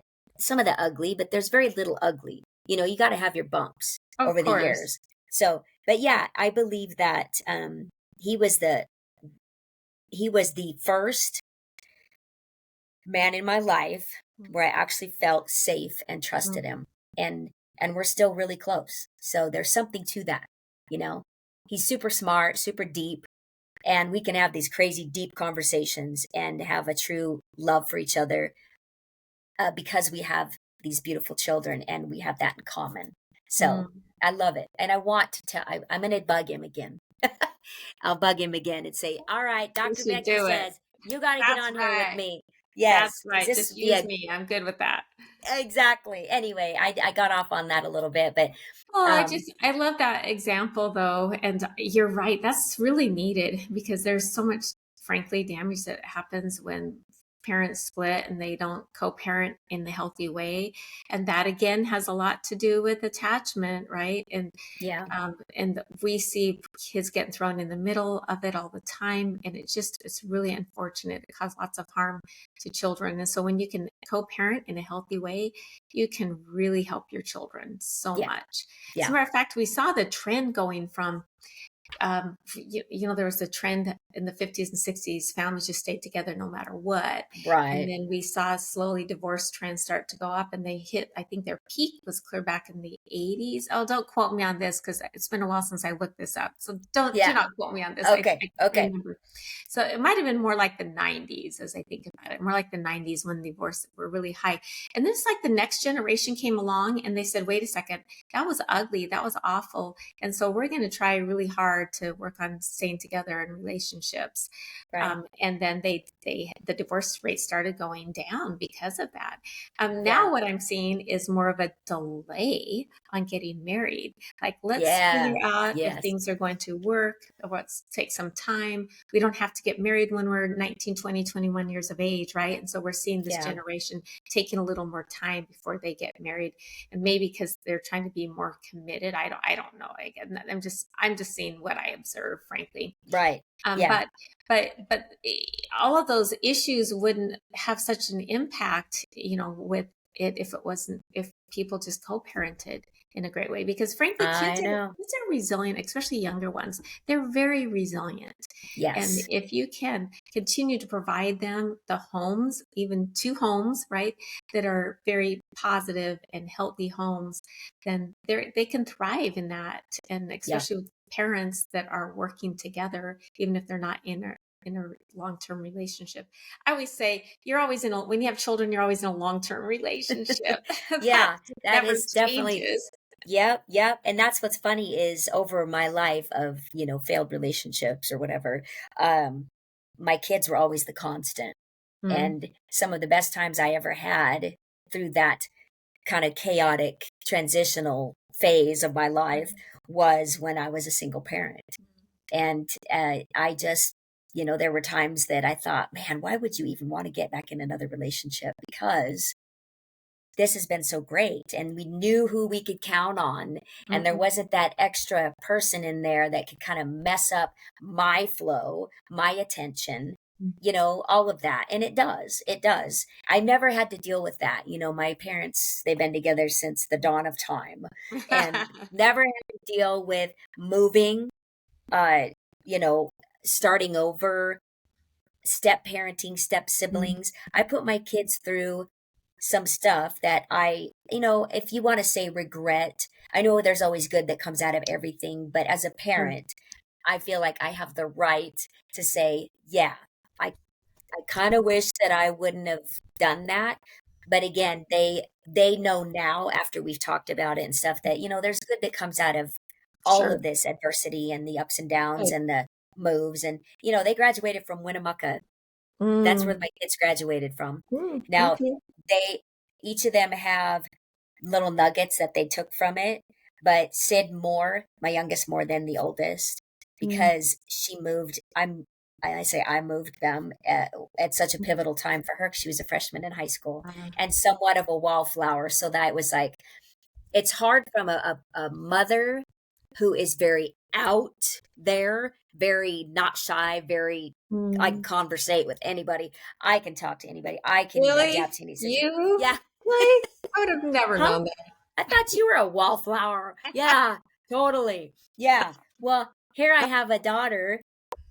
ugly, but there's very little ugly. You got to have your bumps of over the course. years. So, but yeah, I believe that he was the he was the first man in my life where I actually felt safe and Mm, trusted him. And we're still really close. So there's something to that, you know. He's super smart, super deep, and we can have these crazy deep conversations and have a true love for each other, because we have these beautiful children and we have that in common. So mm. I love it. And I want to tell, I'm going to bug him again. I'll bug him again and say, all right, You Dr. should Becky do it. says, you got to get That's on here with right. me. That's Yes. Is right. this Just use via? me. I'm good with that. Exactly. Anyway, I got off on that a little bit, but Oh, um, I love that example though. And you're right. That's really needed because there's so much, frankly, damage that happens when parents split and they don't co-parent in the healthy way. And that again has a lot to do with attachment, right? yeah, And we see kids getting thrown in the middle of it all the time, and it's really unfortunate. It causes lots of harm to children, and so when you can co-parent in a healthy way, you can really help your children so yeah, much. As a yeah, matter of fact, we saw the trend going from there was a trend in the 50s and 60s, families just stayed together no matter what. And right. then we saw slowly divorce trends start to go up, and they hit, I think their peak was clear back in the 80s. Oh, don't quote me on this because it's been a while since I looked this up. So do Yeah. not quote me on this. I Okay. can't Okay. remember. So it might have been more like the 90s as I think about it, more like the 90s when divorce were really high. And then it's like the next generation came along and they said, wait a second, that was ugly. That was awful. And so we're going to try really hard hard to work on staying together in relationships. Right. And then the divorce rate started going down because of that. Now Yeah. what I'm seeing is more of a delay on getting married. Like, let's figure Yeah. out if Yes. things are going to work, or let's take some time. We don't have to get married when we're 19, 20, 21 years of age, right? And so we're seeing this Yeah. generation taking a little more time before they get married, and maybe because they're trying to be more committed. I don't know. I'm just seeing what I observe, frankly. Right. Um, Yeah. but but all of those issues wouldn't have such an impact, with it, if people just co-parented in a great way. Because frankly, I know. kids are resilient, especially younger ones. They're very resilient, and Yes. if you can continue to provide them the homes, even two homes, right, that are very positive and healthy homes, then they can thrive in that, and Yeah. especially with parents that are working together, even if they're not in a long-term relationship. I always say when you have children, you're always in a long-term relationship. That Yeah. That never is definitely. changes. Yep, yep. And that's what's funny is over my life of, failed relationships or whatever, um, my kids were always the constant. Mm, And some of the best times I ever had through that kind of chaotic transitional phase of my life was when I was a single parent. And I just, there were times that I thought, man, why would you even want to get back in another relationship? Because this has been so great and we knew who we could count on, and there mm, wasn't that extra person in there that could kind of mess up my flow, my attention, mm. all of that. And it does. I never had to deal with that. My parents, they've been together since the dawn of time, and never had to deal with moving, uh you know starting over, step parenting, step Mm, siblings. I put my kids through some stuff that if you want to say regret, I know there's always good that comes out of everything, but as a sure, parent, I feel like I have the right to say, yeah, I kind of wish that I wouldn't have done that. But again, they know now after we've talked about it and stuff that, there's good that comes out of all sure. of this adversity and the ups and downs Right. and the moves. And, they graduated from Winnemucca. That's where Mm, my kids graduated from. Now, okay. they each of them have little nuggets that they took from it, but Sid more, my youngest more than the oldest, Mm, because she moved. I say I moved them at such a mm, pivotal time for her 'cause she was a freshman in high school uh, and somewhat of a wallflower. So that was like, it's hard from a mother who is very out there, very not shy, very, I can mm. conversate with anybody. I can talk to anybody. I can Really? adapt to any situation. You? Yeah. Really? I would have never Huh? known I thought you were a wallflower. Yeah, totally. Yeah. Well, here I that. have a daughter,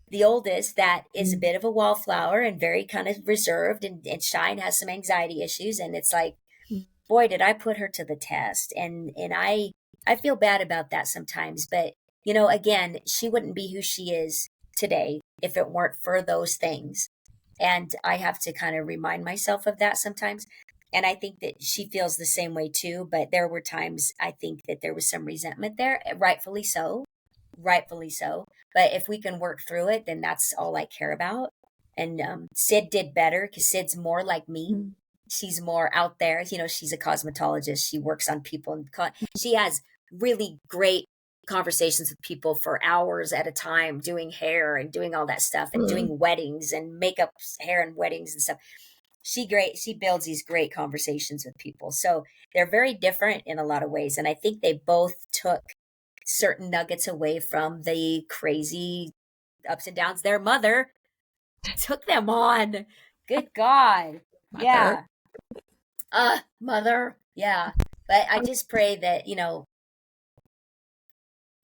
the oldest, that is a Mm, bit of a wallflower and very kind of reserved and shy and has some anxiety issues. And it's like, mm, boy, did I put her to the test. And I feel bad about that sometimes. But, again, she wouldn't be who she is today if it weren't for those things. And I have to kind of remind myself of that sometimes. And I think that she feels the same way too. But there were times I think that there was some resentment there, rightfully so. Rightfully so. But if we can work through it, then that's all I care about. And Sid did better because Sid's more like me. mm, She's more out there. She's a cosmetologist. She works on people, and she has really great conversations with people for hours at a time, doing hair and doing all that stuff and mm, doing weddings and makeup, hair and weddings and stuff. She builds these great conversations with people. So they're very different in a lot of ways. And I think they both took certain nuggets away from the crazy ups and downs their mother took them on. Good God. mother. Yeah. Mother. Yeah. But I just pray that,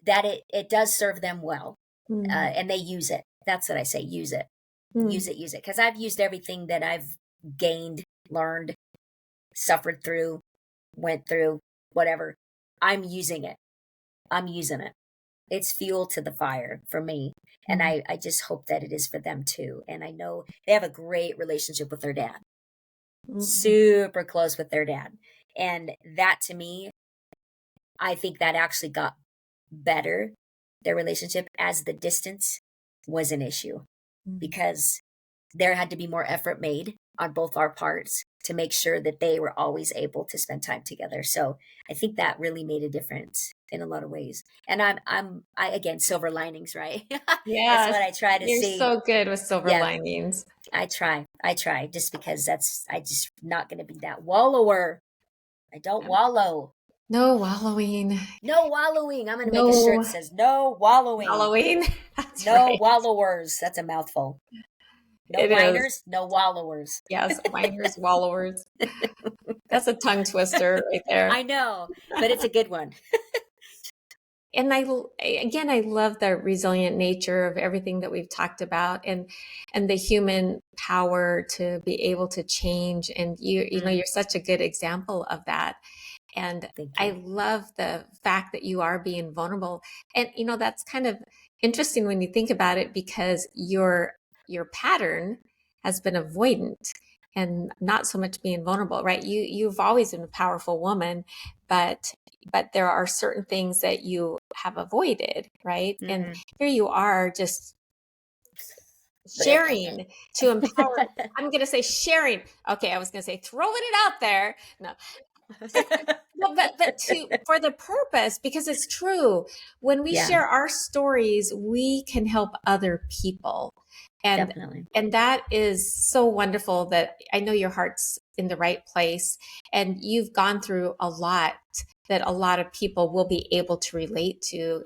that it does serve them well. Mm, And they use it. That's what I say. Use it. mm, Use it. Use it. Because I've used everything that I've gained, learned, suffered through, went through, whatever. I'm using it. I'm using it. It's fuel to the fire for me. And mm, I just hope that it is for them too. And I know they have a great relationship with their dad, mm, super close with their dad. And that to me, I think that actually got better their relationship as the distance was an issue, Mm. because there had to be more effort made on both our parts to make sure that they were always able to spend time together. So I think that really made a difference in a lot of ways. And I again, silver linings, right? That's Yes, what I try to you're see. so good with silver Yeah, linings. I try just because I just not going to be that wallower. I don't wallow. No wallowing. No wallowing. I'm going to make a shirt No that says no wallowing. wallowing. That's No right. wallowers. That's a mouthful. No It is. whiners, no wallowers. Yes, whiners, wallowers. That's a tongue twister right there. I know, but it's a good one. And again, I love the resilient nature of everything that we've talked about, and the human power to be able to change. And you know, Mm, you're such a good example of that. And thank I you. love the fact that you are being vulnerable. And you know, that's kind of interesting when you think about it, because your pattern has been avoidant and not so much being vulnerable, right? You've always been a powerful woman, but there are certain things that you have avoided, right? And Mm. here you are just sharing to empower. I'm going to say sharing. Okay, I was going to say throwing it out there. No, well, but to for the purpose, because it's true. When we Yeah, share our stories, we can help other people. And definitely. that is so wonderful, that I know your heart's in the right place, and you've gone through a lot that a lot of people will be able to relate to.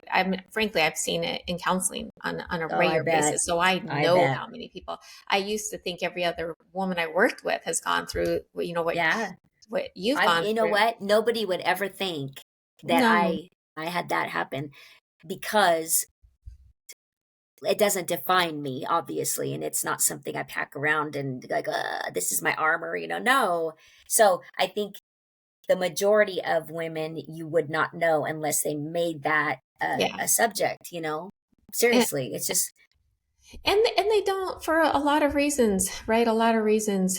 Frankly, I've seen it in counseling on a Oh, I regular bet. basis. So I I know bet. how many people. I used to think every other woman I worked with has gone through, you know, Yeah. what you've gone You know through. what? Nobody would ever think that No. I had that happen, because it doesn't define me, obviously, and it's not something I pack around and like, this is my armor, no. So I think the majority of women, you would not know unless they made that Yeah. a subject. And, Seriously, it's just and they don't, for a lot of reasons, right? A lot of reasons.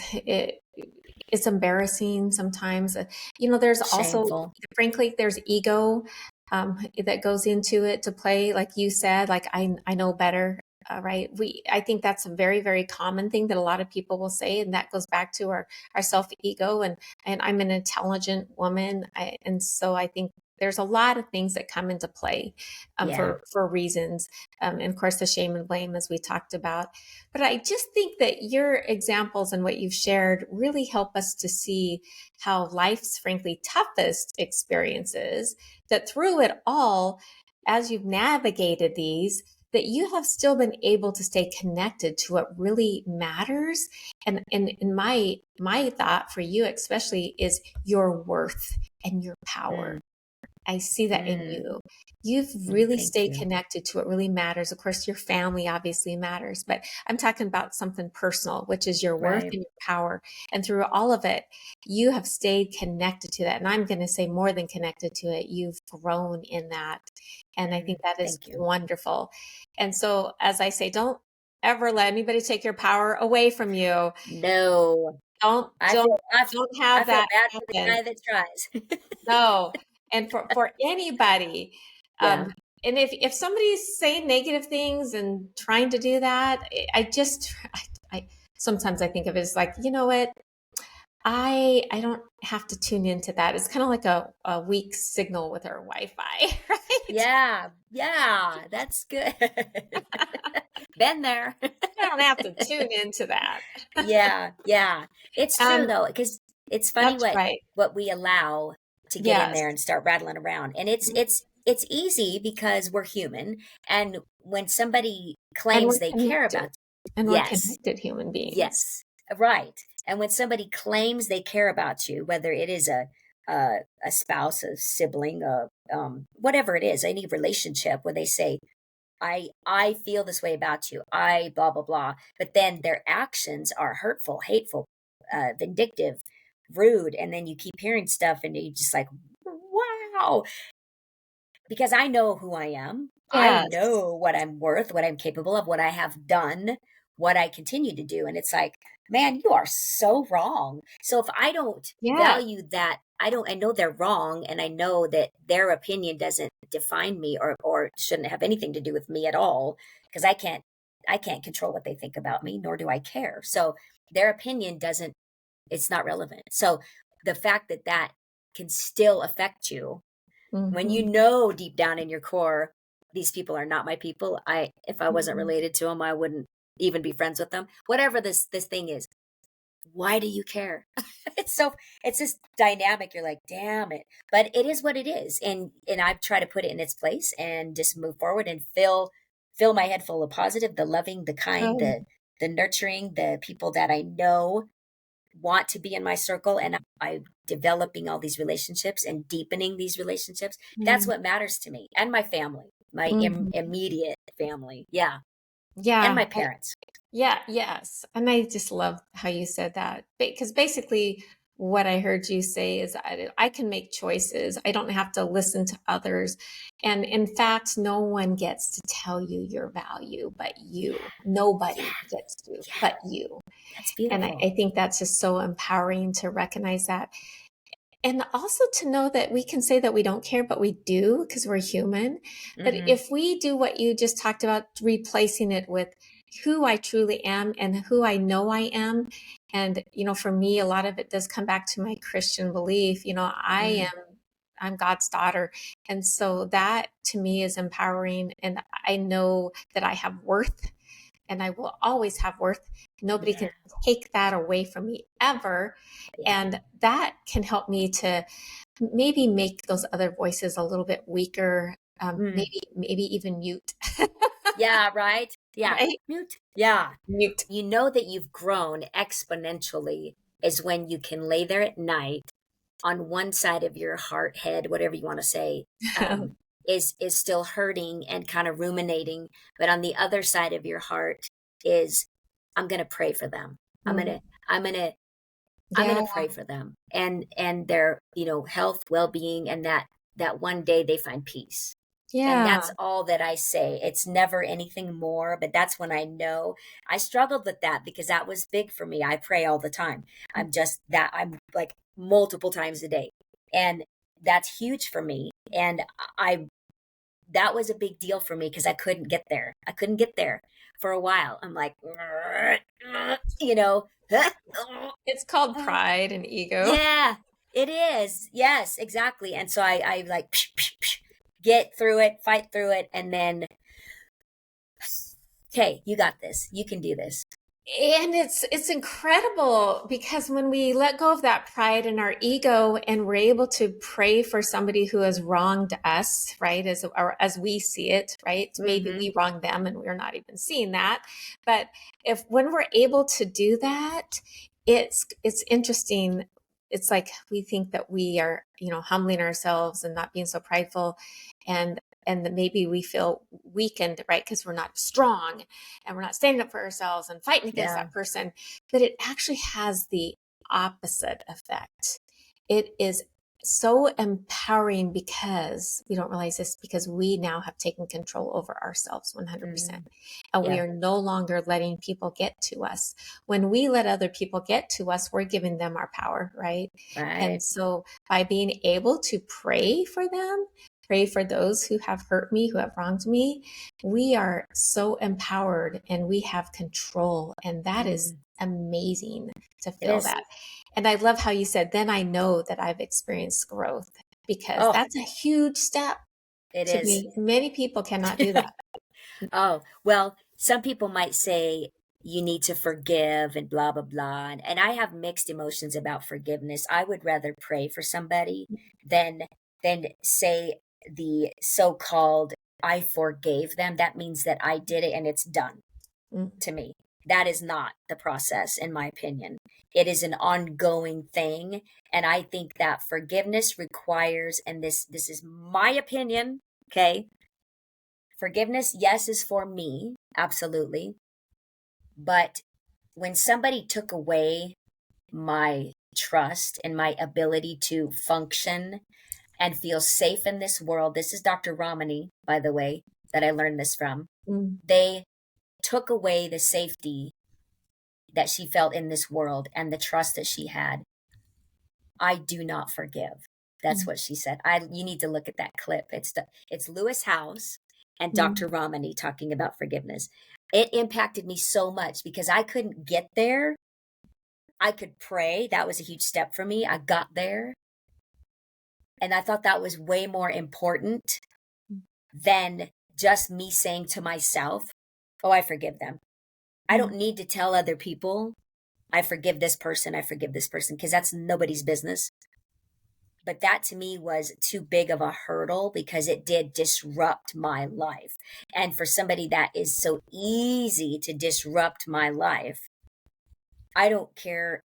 It's embarrassing sometimes. You know, there's also, shameful. frankly, there's ego that goes into it to play. Like you said, like I know better. Right. I think that's a very, very common thing that a lot of people will say. And that goes back to our self ego. And I'm an intelligent woman. And so I think there's a lot of things that come into play Yeah. for reasons. And of course, the shame and blame, as we talked about. But I just think that your examples and what you've shared really help us to see how life's frankly toughest experiences, that through it all, as you've navigated these, that you have still been able to stay connected to what really matters. And my thought for you especially is your worth and your power. Mm, I see that in mm, you. You've really thank stayed you. connected to what really matters. Of course, your family obviously matters, but I'm talking about something personal, which is your worth Right. and your power. And through all of it, you have stayed connected to that. And I'm going to say more than connected to it. You've grown in that. And I think that is Thank you. wonderful. And so, as I say, don't ever let anybody take your power away from you. No, Don't, I don't, feel I, don't I have feel that bad for the happen. guy that tries. No. And for anybody, Yeah. um, and if somebody's saying negative things and trying to do that, I sometimes I think of it as like, you know what? I don't have to tune into that. It's kind of like a weak signal with our Wi-Fi, right? Yeah. Yeah. That's good. Been there. I don't have to tune into that. Yeah. Yeah. It's true Um, though, because it's funny that's what right. we allow to get in Yes. there and start rattling around. And it's easy because we're human. And when somebody And claims we're they care connected. about, And we're yes, connected human beings. yes, right. And when somebody claims they care about you, whether it is a spouse, a sibling, whatever it is, any relationship, where they say, I feel this way about you, I blah blah blah, but then their actions are hurtful, hateful, vindictive, rude, and then you keep hearing stuff, and you just like, wow, because I know who I am. I Yes. know what I'm worth, what I'm capable of, what I have done, what I continue to do. And it's like, man, you are so wrong. So if I don't Yes. value that I know they're wrong, and I know that their opinion doesn't define me, or shouldn't have anything to do with me at all, because I can't control what they think about me, nor do I care. So their opinion doesn't, it's not relevant. So the fact that that can still affect you when you Mhm. know deep down in your core, these people are not my people. If I wasn't Mhm. related to them, I wouldn't even be friends with them. Whatever this thing is, why do you care? it's so it's this dynamic. You're like, damn it. But it is what it is. And I try to put it in its place and just move forward and fill my head full of positive, the loving, the kind, Oh, the nurturing, the people that I know want to be in my circle, and I developing all these relationships and deepening these relationships. That's mm, what matters to me, and my family, my mhm. immediate family. Yeah. And Yeah, my parents. yeah, yes. And I just love how you said that because basically what I heard you say is I can make choices. I don't have to listen to others. And in fact, no one gets to tell you your value but Yeah. you. Yeah. Nobody gets to Yeah. but you. That's And beautiful. I think that's just so empowering to recognize that. And also to know that we can say that we don't care, but we do because we're human. But Hmm. if we do what you just talked about, replacing it with who I truly am and who I know I am. And, for me, a lot of it does come back to my Christian belief. Hmm. I'm God's daughter. And so that to me is empowering. And I know that I have worth and I will always have worth. Nobody Yeah. can take that away from me ever. Yeah. And that can help me to maybe make those other voices a little bit weaker, Mm. maybe even mute, Yeah, right? Yeah. right? Mute. Yeah. Mute. You know that you've grown exponentially is when you can lay there at night on one side of your heart, head, whatever you want to say, is still hurting and kind of ruminating, but on the other side of your heart is, I'm going to pray for them. I'm going Mm, to I'm going to I'm going yeah, to pray for them and their, health, well-being, and that one day they find peace. And yeah. that's all that I say. It's never anything more, but that's when I know. I struggled with that because that was big for me. I pray all the time. I'm like multiple times a day. And that's huge for me. And I that was a big deal for me because I couldn't get there. I couldn't get there for a while. I'm like, you know, It's called pride and ego. yeah, it is. Yes, exactly. And so I like get through it, fight through it, and then, okay, you got this. You can do this. And it's incredible because when we let go of that pride and our ego and we're able to pray for somebody who has wronged us, right? As we see it, right? Maybe Mm-hmm. we wronged them and we're not even seeing that. But if when we're able to do that, it's interesting. It's like we think that we are, humbling ourselves and not being so prideful and that maybe we feel weakened, right? Because we're not strong and we're not standing up for ourselves and fighting against Yeah. that person. But it actually has the opposite effect. It is so empowering because we don't realize this because we now have taken control over ourselves 100%. Mm-hmm. And we Yeah. are no longer letting people get to us. When we let other people get to us, we're giving them our power, right? And Right. so by being able to pray for them, pray for those who have hurt me, who have wronged me, we are so empowered and we have control. And that is Mm-hmm. amazing to It feel is. that. And I love how you said, then I know that I've experienced growth because Oh, that's a huge step it to is. me. Many people cannot do that. Oh, well, some people might say you need to forgive and blah, blah, blah. And I have mixed emotions about forgiveness. I would rather pray for somebody than say the so-called I forgave them. That means that I did it and it's done Mm, to me. That is not the process, in my opinion. It is an ongoing thing. And I think that forgiveness requires, and this is my opinion, okay? Forgiveness, yes, is for me, absolutely. But when somebody took away my trust and my ability to function and feel safe in this world, this is Dr. Ramani, by the way, that I learned this from. mm, They took away the safety that she felt in this world and the trust that she had. I do not forgive. That's what she said. You need to look at that clip. It's Lewis House and Mm-hmm. Dr. Ramani talking about forgiveness. It impacted me so much because I couldn't get there. I could pray. That was a huge step for me. I got there. And I thought that was way more important than just me saying to myself, oh, I forgive them. I don't need to tell other people, I forgive this person, because that's nobody's business. But that to me was too big of a hurdle because it did disrupt my life. And for somebody that is so easy to disrupt my life, I don't care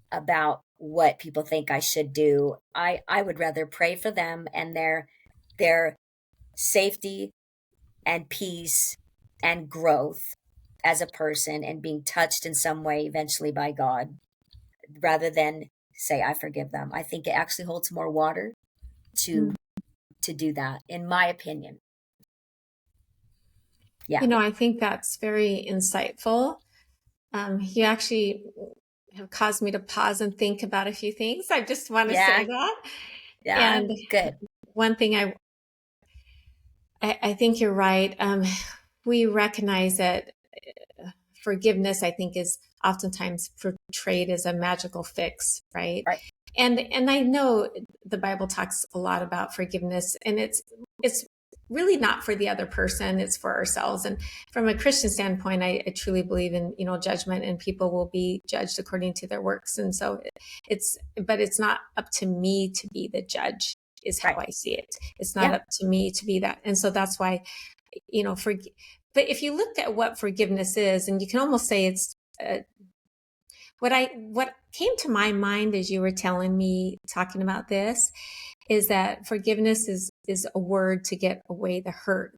about what people think I should do. I would rather pray for them and their safety and peace and growth as a person and being touched in some way eventually by God rather than say I forgive them. I think it actually holds more water to do that, in my opinion. Yeah. I think that's very insightful. You actually have caused me to pause and think about a few things. I just want to say Yeah. that. Yeah. And Good. one thing I think you're right. We recognize that forgiveness, I think, is oftentimes portrayed as a magical fix, right? Right. And I know the Bible talks a lot about forgiveness, and it's really not for the other person, it's for ourselves. And from a Christian standpoint, I truly believe in judgment, and people will be judged according to their works. And so but it's not up to me to be the judge, is how Right. I see it. It's not Yeah. up to me to be that. And so that's why, but if you looked at what forgiveness is, and you can almost say it's what came to my mind as you were telling me, talking about this, is that forgiveness is a word to get away the hurt,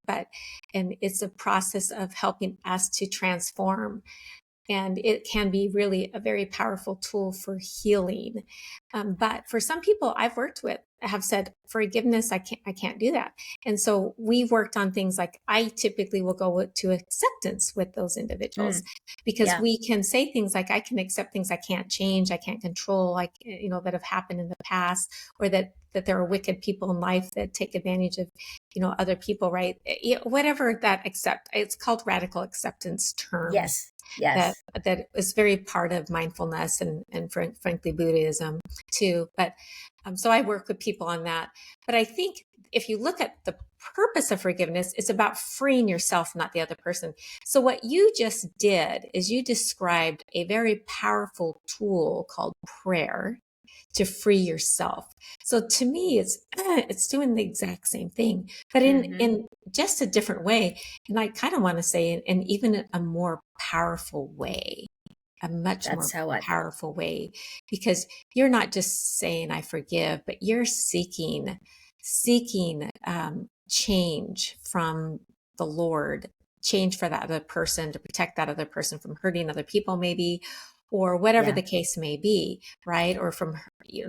and it's a process of helping us to transform. And it can be really a very powerful tool for healing. But for some people I've worked with have said forgiveness, I can't do that. And so we've worked on things like, I typically will go to acceptance with those individuals, because Yeah. we can say things like, I can accept things I can't change, I can't control, like, that have happened in the past, or that there are wicked people in life that take advantage of, other people, right? Whatever that it's called radical acceptance term. Yes. Yes. That is very part of mindfulness and frankly Buddhism too. But so I work with people on that. But I think if you look at the purpose of forgiveness, it's about freeing yourself, not the other person. So what you just did is you described a very powerful tool called prayer to free yourself. So to me, it's doing the exact same thing, but in just a different way. And I kind of want to say, in even a more powerful way, a much more That's how powerful way, because you're not just saying I forgive, but you're seeking change from the Lord, change for that other person, to protect that other person from hurting other people, maybe, or whatever yeah. the case may be, right? Or from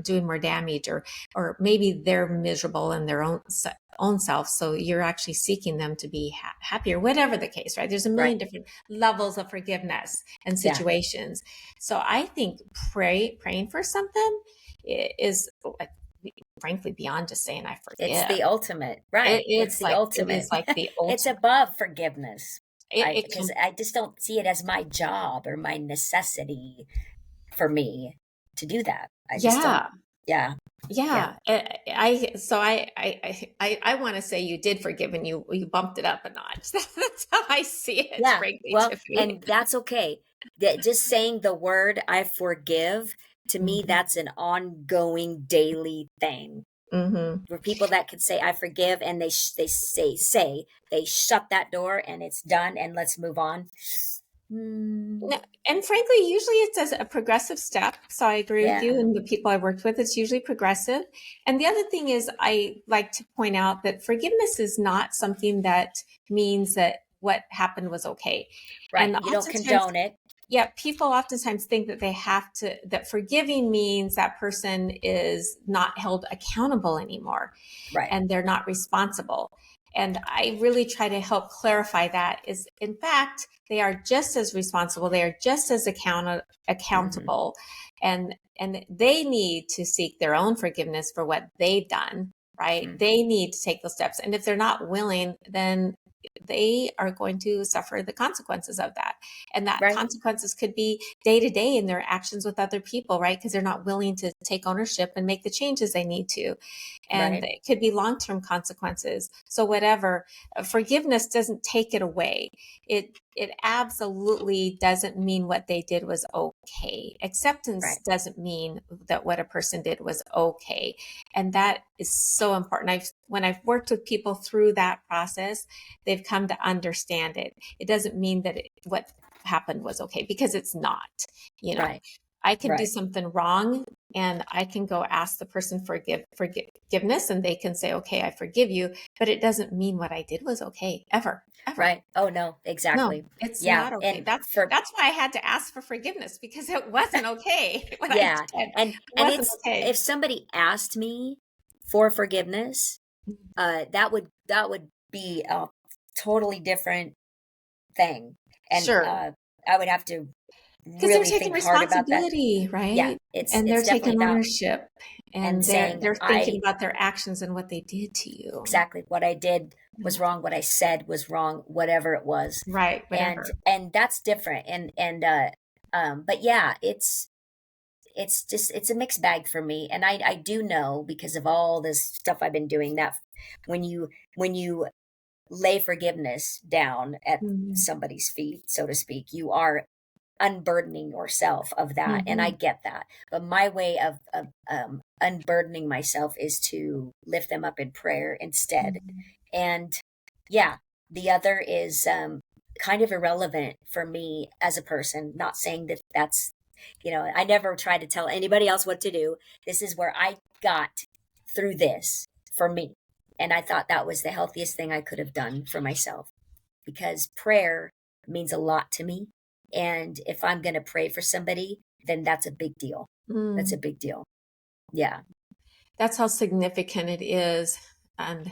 doing more damage, or maybe they're miserable in their own self, so you're actually seeking them to be happier, whatever the case, right? There's a million Right. different levels of forgiveness and Yeah. situations. So I think praying for something is, like, frankly, beyond just saying I It's forgive. the ultimate. Right. It's the It ultimate. is like the It's ultimate. above forgiveness. It Because I just don't see it as my job or my necessity for me to do that. I just don't. Yeah. Yeah. Yeah. Yeah, I want to say you did forgive, and you bumped it up a notch. That's how I see it, Yeah. frankly, Well, Tiffany. and that's okay. That just saying the word I forgive, to me, Mm-hmm. that's an ongoing daily thing. Mm-hmm. For people that could say I forgive and they shut that door and it's done and let's move on. No, Mm, and frankly, usually it's a progressive step. So I agree with you. yeah. And the people I worked with, it's usually progressive. And the other thing is, I like to point out that forgiveness is not something that means that what happened was okay. Right. And You don't oftentimes, condone it. yeah, people oftentimes think that that forgiving means that person is not held accountable anymore, Right. and they're not responsible. And I really try to help clarify that is, in fact, they are just as responsible. They are just as accountable, and they need to seek their own forgiveness for what they've done, right? They need to take those steps. And if they're not willing, then they are going to suffer the consequences of that. And that Right. consequences could be day to day in their actions with other people, right? Because they're not willing to take ownership and make the changes they need to. And Right. it could be long-term consequences. So whatever, forgiveness doesn't take it away. It absolutely doesn't mean what they did was okay. Acceptance Right. doesn't mean that what a person did was okay. And that is so important. When I've worked with people through that process, they've come to understand it. It doesn't mean that what happened was okay, because it's not. You know, Right. I can do Right. something wrong and I can go ask the person for forgiveness, and they can say, okay, I forgive you. But it doesn't mean what I did was okay, ever, ever. Right. Oh no, No, exactly. it's Yeah. not okay. And for That's why I had to ask for forgiveness, because it wasn't okay what I yeah. did. It And wasn't it's, okay. if somebody asked me for forgiveness, that would be a totally different thing. And Sure. I would have to Because they're really taking think hard about that. responsibility, Yeah, right? it's And they're it's definitely taking about, ownership, and and saying they're thinking I about their actions and what they did to you. exactly what I did Yeah. was wrong, what I said was wrong, whatever it was. Right, And whatever. that's different. But yeah, it's just, it's a mixed bag for me. And I do know, because of all this stuff I've been doing, that when you lay forgiveness down at Mhm. somebody's feet, so to speak, you are unburdening yourself of that. And I Mhm. get that. But my way of unburdening myself is to lift them up in prayer instead. Mhm. And yeah, the other is kind of irrelevant for me as a person. Not saying that that's, I never try to tell anybody else what to do. This is where I got through this for me. And I thought that was the healthiest thing I could have done for myself, because prayer means a lot to me. And if I'm going to pray for somebody, then that's a big deal. That's a Mm. big deal. Yeah. That's how significant it is. And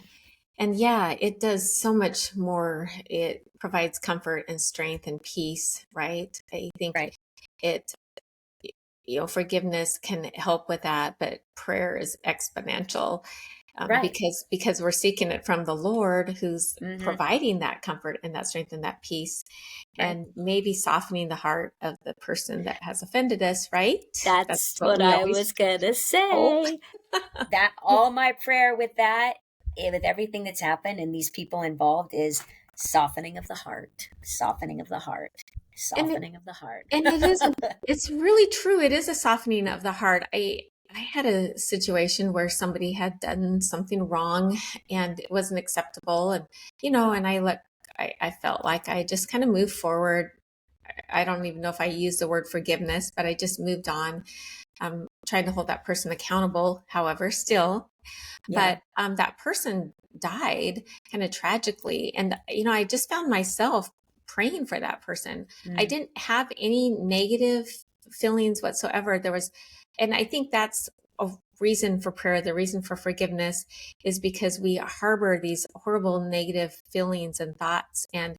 yeah, it does so much more. It provides comfort and strength and peace, right? I think Right. it, forgiveness can help with that, but prayer is exponential, Right. because we're seeking it from the Lord, who's Hmm. providing that comfort and that strength and that peace, Right. and maybe softening the heart of the person that has offended us, right? That's That's what what we I always was going to hope. say. That all my prayer with that, with everything that's happened and these people involved, is softening of the heart, softening of the heart, And softening of the heart. And it's really true. It is a softening of the heart. I had a situation where somebody had done something wrong and it wasn't acceptable. And, and I felt like I just kind of moved forward. I don't even know if I used the word forgiveness, but I just moved on. Trying to hold that person accountable, however, still. Yeah. But that person died kind of tragically. And, I just found myself praying for that person. I Mm. didn't have any negative feelings whatsoever. And I think that's a reason for prayer. The reason for forgiveness is because we harbor these horrible negative feelings and thoughts, and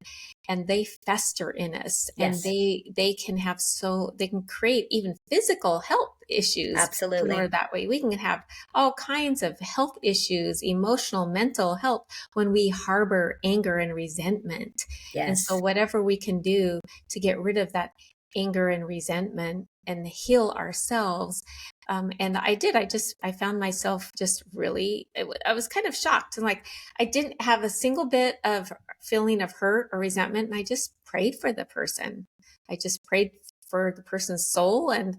they fester in us, and Yes. they can create even physical health issues when we're Absolutely. that way. We can have all kinds of health issues, emotional, mental health, when we harbor anger and resentment. And so Yes. whatever we can do to get rid of that anger and resentment and heal ourselves. And I found myself just really, I was kind of shocked. And like, I didn't have a single bit of feeling of hurt or resentment. And I just prayed for the person. I just prayed for the person's soul. And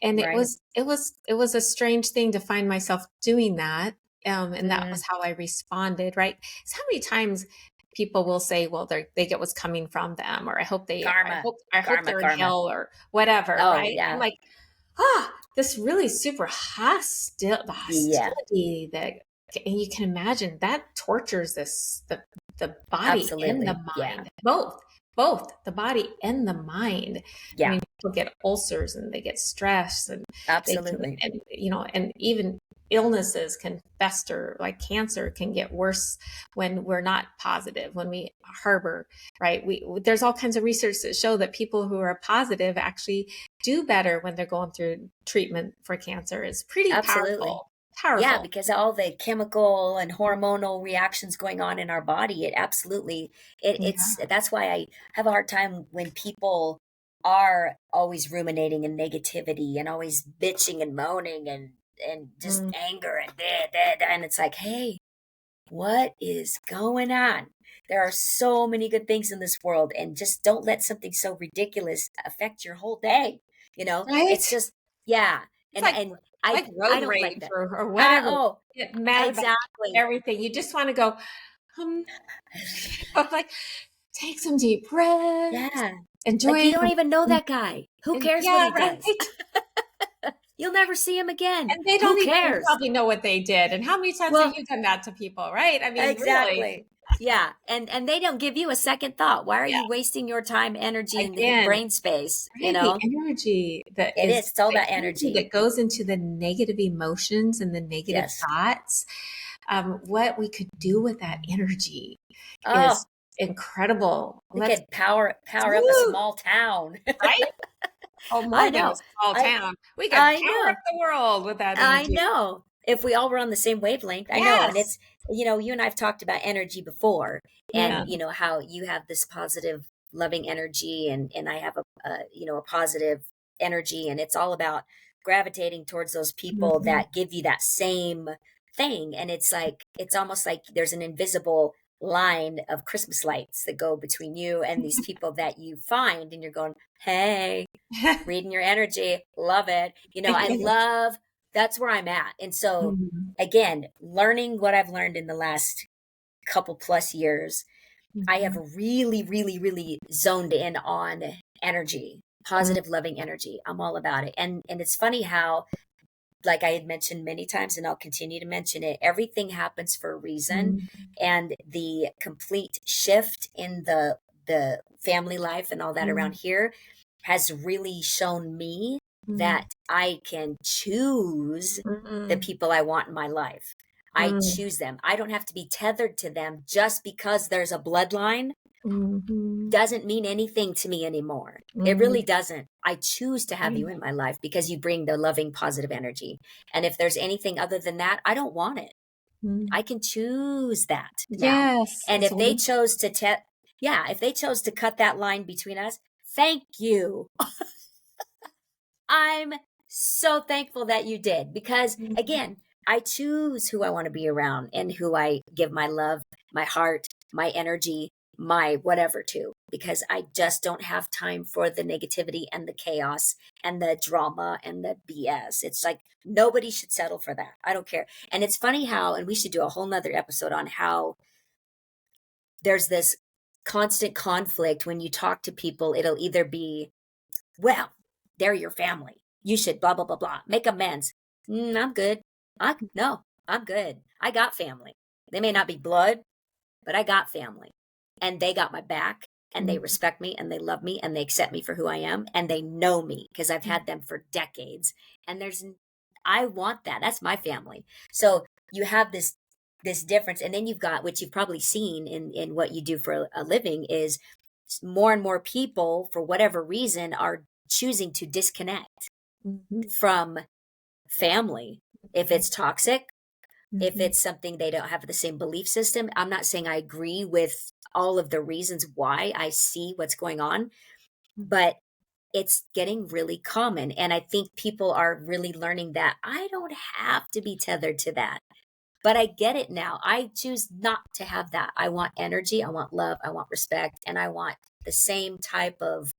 Right. it was a strange thing to find myself doing that. And that Mm. was how I responded, right? So how many times people will say, well, they get what's coming from them, or Karma. I hope Karma. they're in Karma. hell, or whatever, Oh, right? I'm yeah. like, this really super the Yeah. hostility that, and you can imagine that tortures the body and the Absolutely. Yeah. mind, both the body and the mind. I Yeah. mean, people get ulcers and they get stressed, and they can, Absolutely. and even illnesses can fester, like cancer can get worse when we're not positive, when we harbor, right? There's all kinds of research that show that people who are positive actually do better when they're going through treatment for cancer. It's pretty Absolutely. powerful. Yeah, Powerful. because all the chemical and hormonal reactions going on in our body, it absolutely it's Yeah. that's why I have a hard time when people are always ruminating and negativity and always bitching and moaning and just Mm. anger and da, and it's like, hey, what is going on? There are so many good things in this world, and just don't let something so ridiculous affect your whole day. It's Right? just, yeah. It's And like I road don't like rage that. or whatever. Oh, Get mad about exactly. everything. You just want to go, um, like, take some deep breaths, Yeah. Like, you enjoy don't even know that guy. Who and cares what yeah, he right. does? You'll never see him again. And they Who don't even cares? probably know what they did. And how many times have Well, you done that to people, right? I mean, really. exactly. Yeah. And they don't give you a second thought. Why are Yeah. you wasting your time, energy, and the Again, brain space? right? The energy that It is is. It's all the about energy energy. that goes into the negative emotions and the negative Yes. thoughts. What we could do with that energy Oh, is incredible. we Let's could power up a woo, small town. right? Oh, I more than a know. small I town. We could I power up know. the world with that I energy. know. If we all were on the same wavelength, I know. And Yes. it's, you and I've talked about energy before, Yeah. and how you have this positive, loving energy, and I have a positive energy, and it's all about gravitating towards those people Mhm. that give you that same thing. And it's almost like there's an invisible line of Christmas lights that go between you and these people that you find, and you're going, hey, reading your energy. Love it. I love that's where I'm at. And so, Mhm. again, learning what I've learned in the last couple plus years, I have Mhm. really, really, really zoned in on energy, positive, loving energy. I'm all about it. And it's funny how, like I had mentioned many times, and I'll continue to mention it, everything happens for a reason. Mhm. And the complete shift in the family life and all that around Mhm. here has really shown me Mhm. that I can choose the Mhm. people I want in my life. I Mhm. choose them. I don't have to be tethered to them just because there's a bloodline Mhm. doesn't mean anything to me anymore. It Mhm. really doesn't. I choose to have you in Right. my life because you bring the loving, positive energy. And if there's anything other than that, I don't want it. Mhm. I can choose that now. Yes, And it's if they wonderful. chose to yeah, if they chose to cut that line between us, thank you. I'm so thankful that you did because, Mhm. again, I choose who I want to be around and who I give my love, my heart, my energy, my whatever to, because I just don't have time for the negativity and the chaos and the drama and the BS. It's like nobody should settle for that. I don't care. And it's funny how, and we should do a whole nother episode on how there's this constant conflict when you talk to people. It'll either be, well, they're your family. You should blah blah blah blah. Make amends. I'm good. No, I'm good. I got family. They may not be blood, but I got family. And they got my back and they Mhm. respect me and they love me and they accept me for who I am and they know me because I've had them for decades. And I want that. That's my family. So you have this difference, and then you've got, which you've probably seen in what you do for a living, is more and more people for whatever reason are choosing to disconnect Mhm. from family if it's toxic, if Mhm. it's something they don't have the same belief system. I'm not saying I agree with all of the reasons why, I see what's going on, but it's getting really common. And I think people are really learning that I don't have to be tethered to that. But I get it now. I choose not to have that. I want energy, I want love, I want respect, and I want the same type of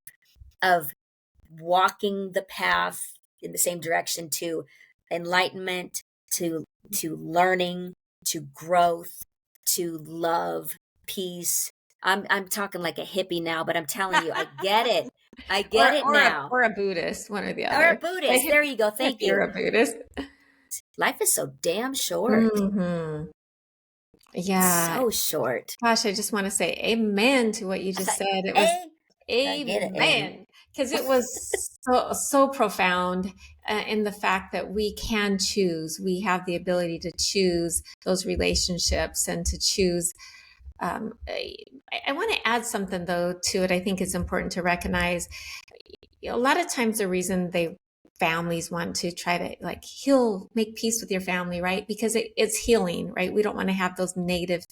walking the path in the same direction to enlightenment, to learning, to growth, to love, peace. I'm talking like a hippie now, but I'm telling you, I get it. I get it now. Or a Buddhist, one or the Or a other. A Buddhist. There you go. if Thank you're you. a Buddhist. Life is so damn short. Hmm. Yeah. So short. Gosh, I just want to say amen to what you just said. It was Hey, I get it. Hey. amen. because it was so profound in the fact that we can choose. We have the ability to choose those relationships and to choose. I want to add something though to it. I think it's important to recognize a lot of times the reason they families want to try to like heal, make peace with your family, right? Because it's healing, right? We don't want to have those negative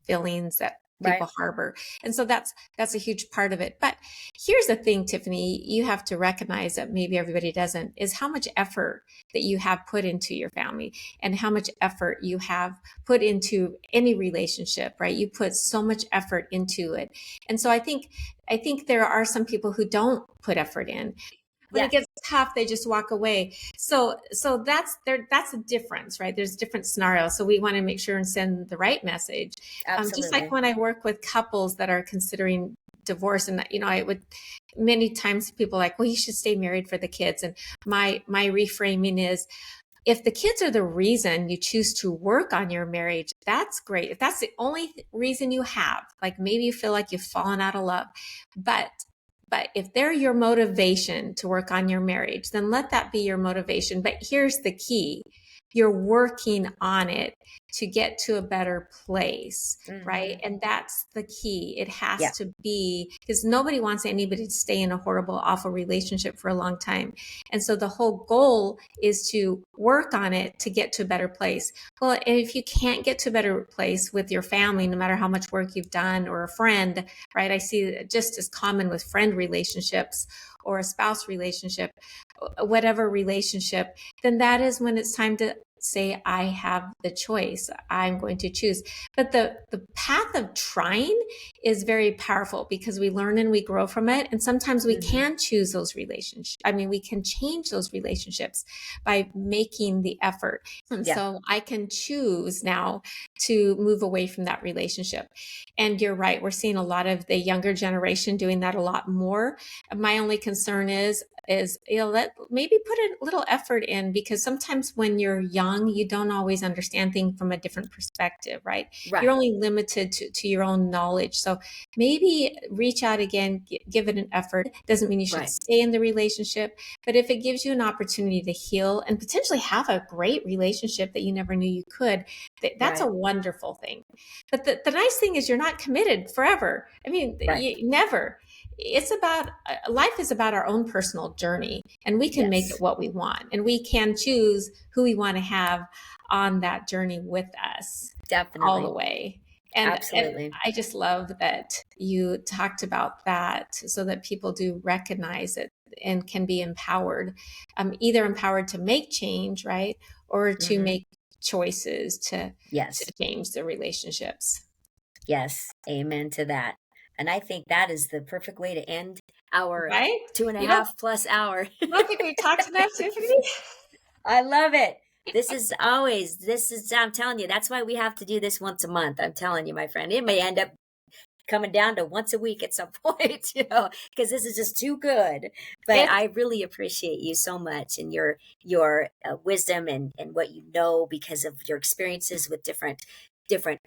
feelings that Right. people harbor. And so that's a huge part of it. But here's the thing, Tiffany, you have to recognize that maybe everybody doesn't, is how much effort that you have put into your family and how much effort you have put into any relationship, right? You put so much effort into it. And so I think there are some people who don't put effort in. When it Yeah, gets tough, they just walk away. So that's there. That's a difference, right? There's different scenarios. So we want to make sure and send the right message. Just like absolutely. when I work with couples that are considering divorce, and I would many times people are like, well, you should stay married for the kids. And my reframing is, if the kids are the reason you choose to work on your marriage, that's great. If that's the only reason you have, like maybe you feel like you've fallen out of love, but if they're your motivation to work on your marriage, then let that be your motivation. But here's the key. You're working on it to get to a better place, right? Hmm. And that's the key. It has Yeah, to be, because nobody wants anybody to stay in a horrible, awful relationship for a long time. And so the whole goal is to work on it to get to a better place. Well, and if you can't get to a better place with your family, no matter how much work you've done, or a friend, right? I see it just as common with friend relationships or a spouse relationship, whatever relationship, then that is when it's time to say, I have the choice. I'm going to choose. But the path of trying is very powerful because we learn and we grow from it. And sometimes we hmm, can choose those relationships. I mean, we can change those relationships by making the effort. And yeah, so I can choose now to move away from that relationship. And you're right. We're seeing a lot of the younger generation doing that a lot more. My only concern is let maybe put a little effort in, because sometimes when you're young you don't always understand things from a different perspective, right? You're right, only limited to your own knowledge. So maybe reach out again, give it an effort. Doesn't mean you should right. stay in the relationship, but if it gives you an opportunity to heal and potentially have a great relationship that you never knew you could, that's a Right, wonderful thing. But the nice thing is you're not committed forever. I mean, right. you never. It's about life is about our own personal journey, and we can make it Yes, what we want, and we can choose who we want to have on that journey with us all the definitely. way. And Absolutely. I just love that you talked about that, so that people do recognize it and can be empowered, either empowered to make change, right, or to Hmm. make choices to Yes, change the relationships. yes. Amen to that. And I think that is the perfect way to end our Right? two and a You don't half plus hour. you don't think we've talked enough, Tiffany? I love it. I'm telling you, that's why we have to do this once a month. I'm telling you, my friend, it may end up coming down to once a week at some point, because this is just too good. But It's I really appreciate you so much and your wisdom and what you know because of your experiences with different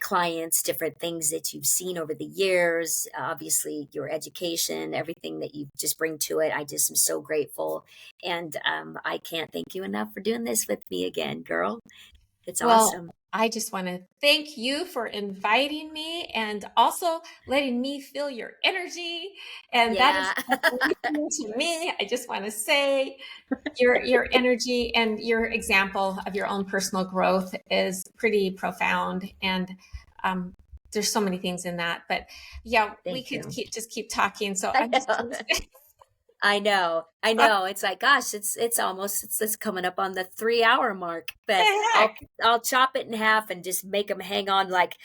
clients, different things that you've seen over the years, obviously your education, everything that you just bring to it. I just am so grateful. And I can't thank you enough for doing this with me again, girl. It's Well, awesome. I just want to thank you for inviting me and also letting me feel your energy. And that Yeah. is amazing to me. I just want to say your energy and your example of your own personal growth is pretty profound. And um, there's so many things in that. But yeah, we Thank could you. keep talking. So I I'm just know. I know. I what know. It's like, gosh, it's coming up on the 3 hour mark. the But heck? I'll chop it in half and just make them hang on like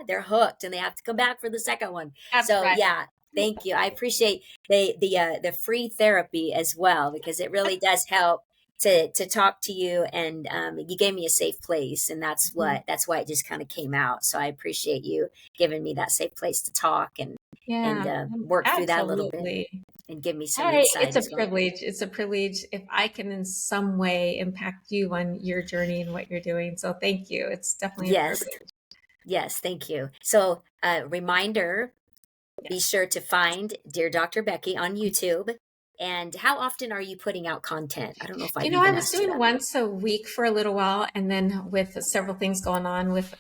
they're hooked and they have to come back for the second one. That's So right. yeah, thank you. I appreciate the free therapy as well because it really does help to talk to you and you gave me a safe place and that's why it just kind of came out. So I appreciate you giving me that safe place to talk and Yeah, work through that a little bit absolutely. and give me some Hey, insight it's a as well. privilege. It's a privilege if I can in some way impact you on your journey and what you're doing. So thank you. It's definitely a Yes, privilege. yes, thank you. So, reminder, be Yes. sure to find Dear Dr. Becky on YouTube. And how often are you putting out content? I don't know if I've I even was asked you doing that. once a week for a little while, and then with several things going on with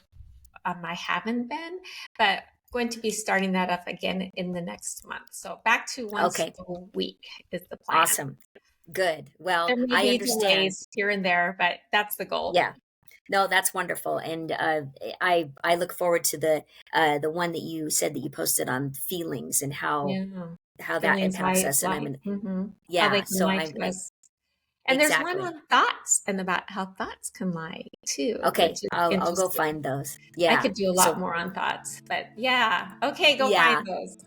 I haven't been, but going to be starting that up again in the next month. So back to once Okay, a week is the plan. awesome. Good. Well, There may I be understand. delays here and there, but that's the goal. Yeah. No, that's wonderful, and I look forward to the one that you said that you posted on feelings and Yeah. how that Feelings, impacts light, us. And light. How they yeah, can so lie to I'm us. And there's one exactly. on thoughts and about how thoughts can lie too, which Okay, is I'll go interesting. find those. I Yeah. could do a lot So more on thoughts, but yeah. Okay, go find yeah. those.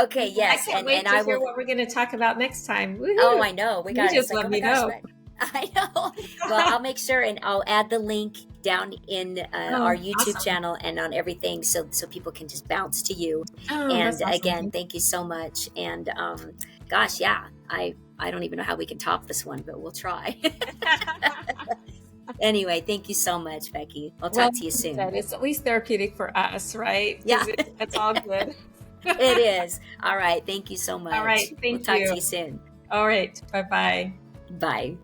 Okay, I yes, can't and wait to I hear will. what we're going to talk about next time. Oh, Woohoo! I know. We You got just it's like, let "Oh my me gosh, know. what?" I know. Well, I'll make sure and I'll add the link down in our Oh, YouTube awesome. channel and on everything so people can just bounce to you. Oh, And that's awesome. again, thank you so much. And gosh, yeah, I don't even know how we can top this one, but we'll try. Anyway, thank you so much, Becky. I'll Well, talk to you like you said, soon. it's at least therapeutic for us, right? Yeah, Because it's all good. it is. All right. Thank you so All right. much. We'll Thank talk to you. you soon. All right. Bye bye. Bye.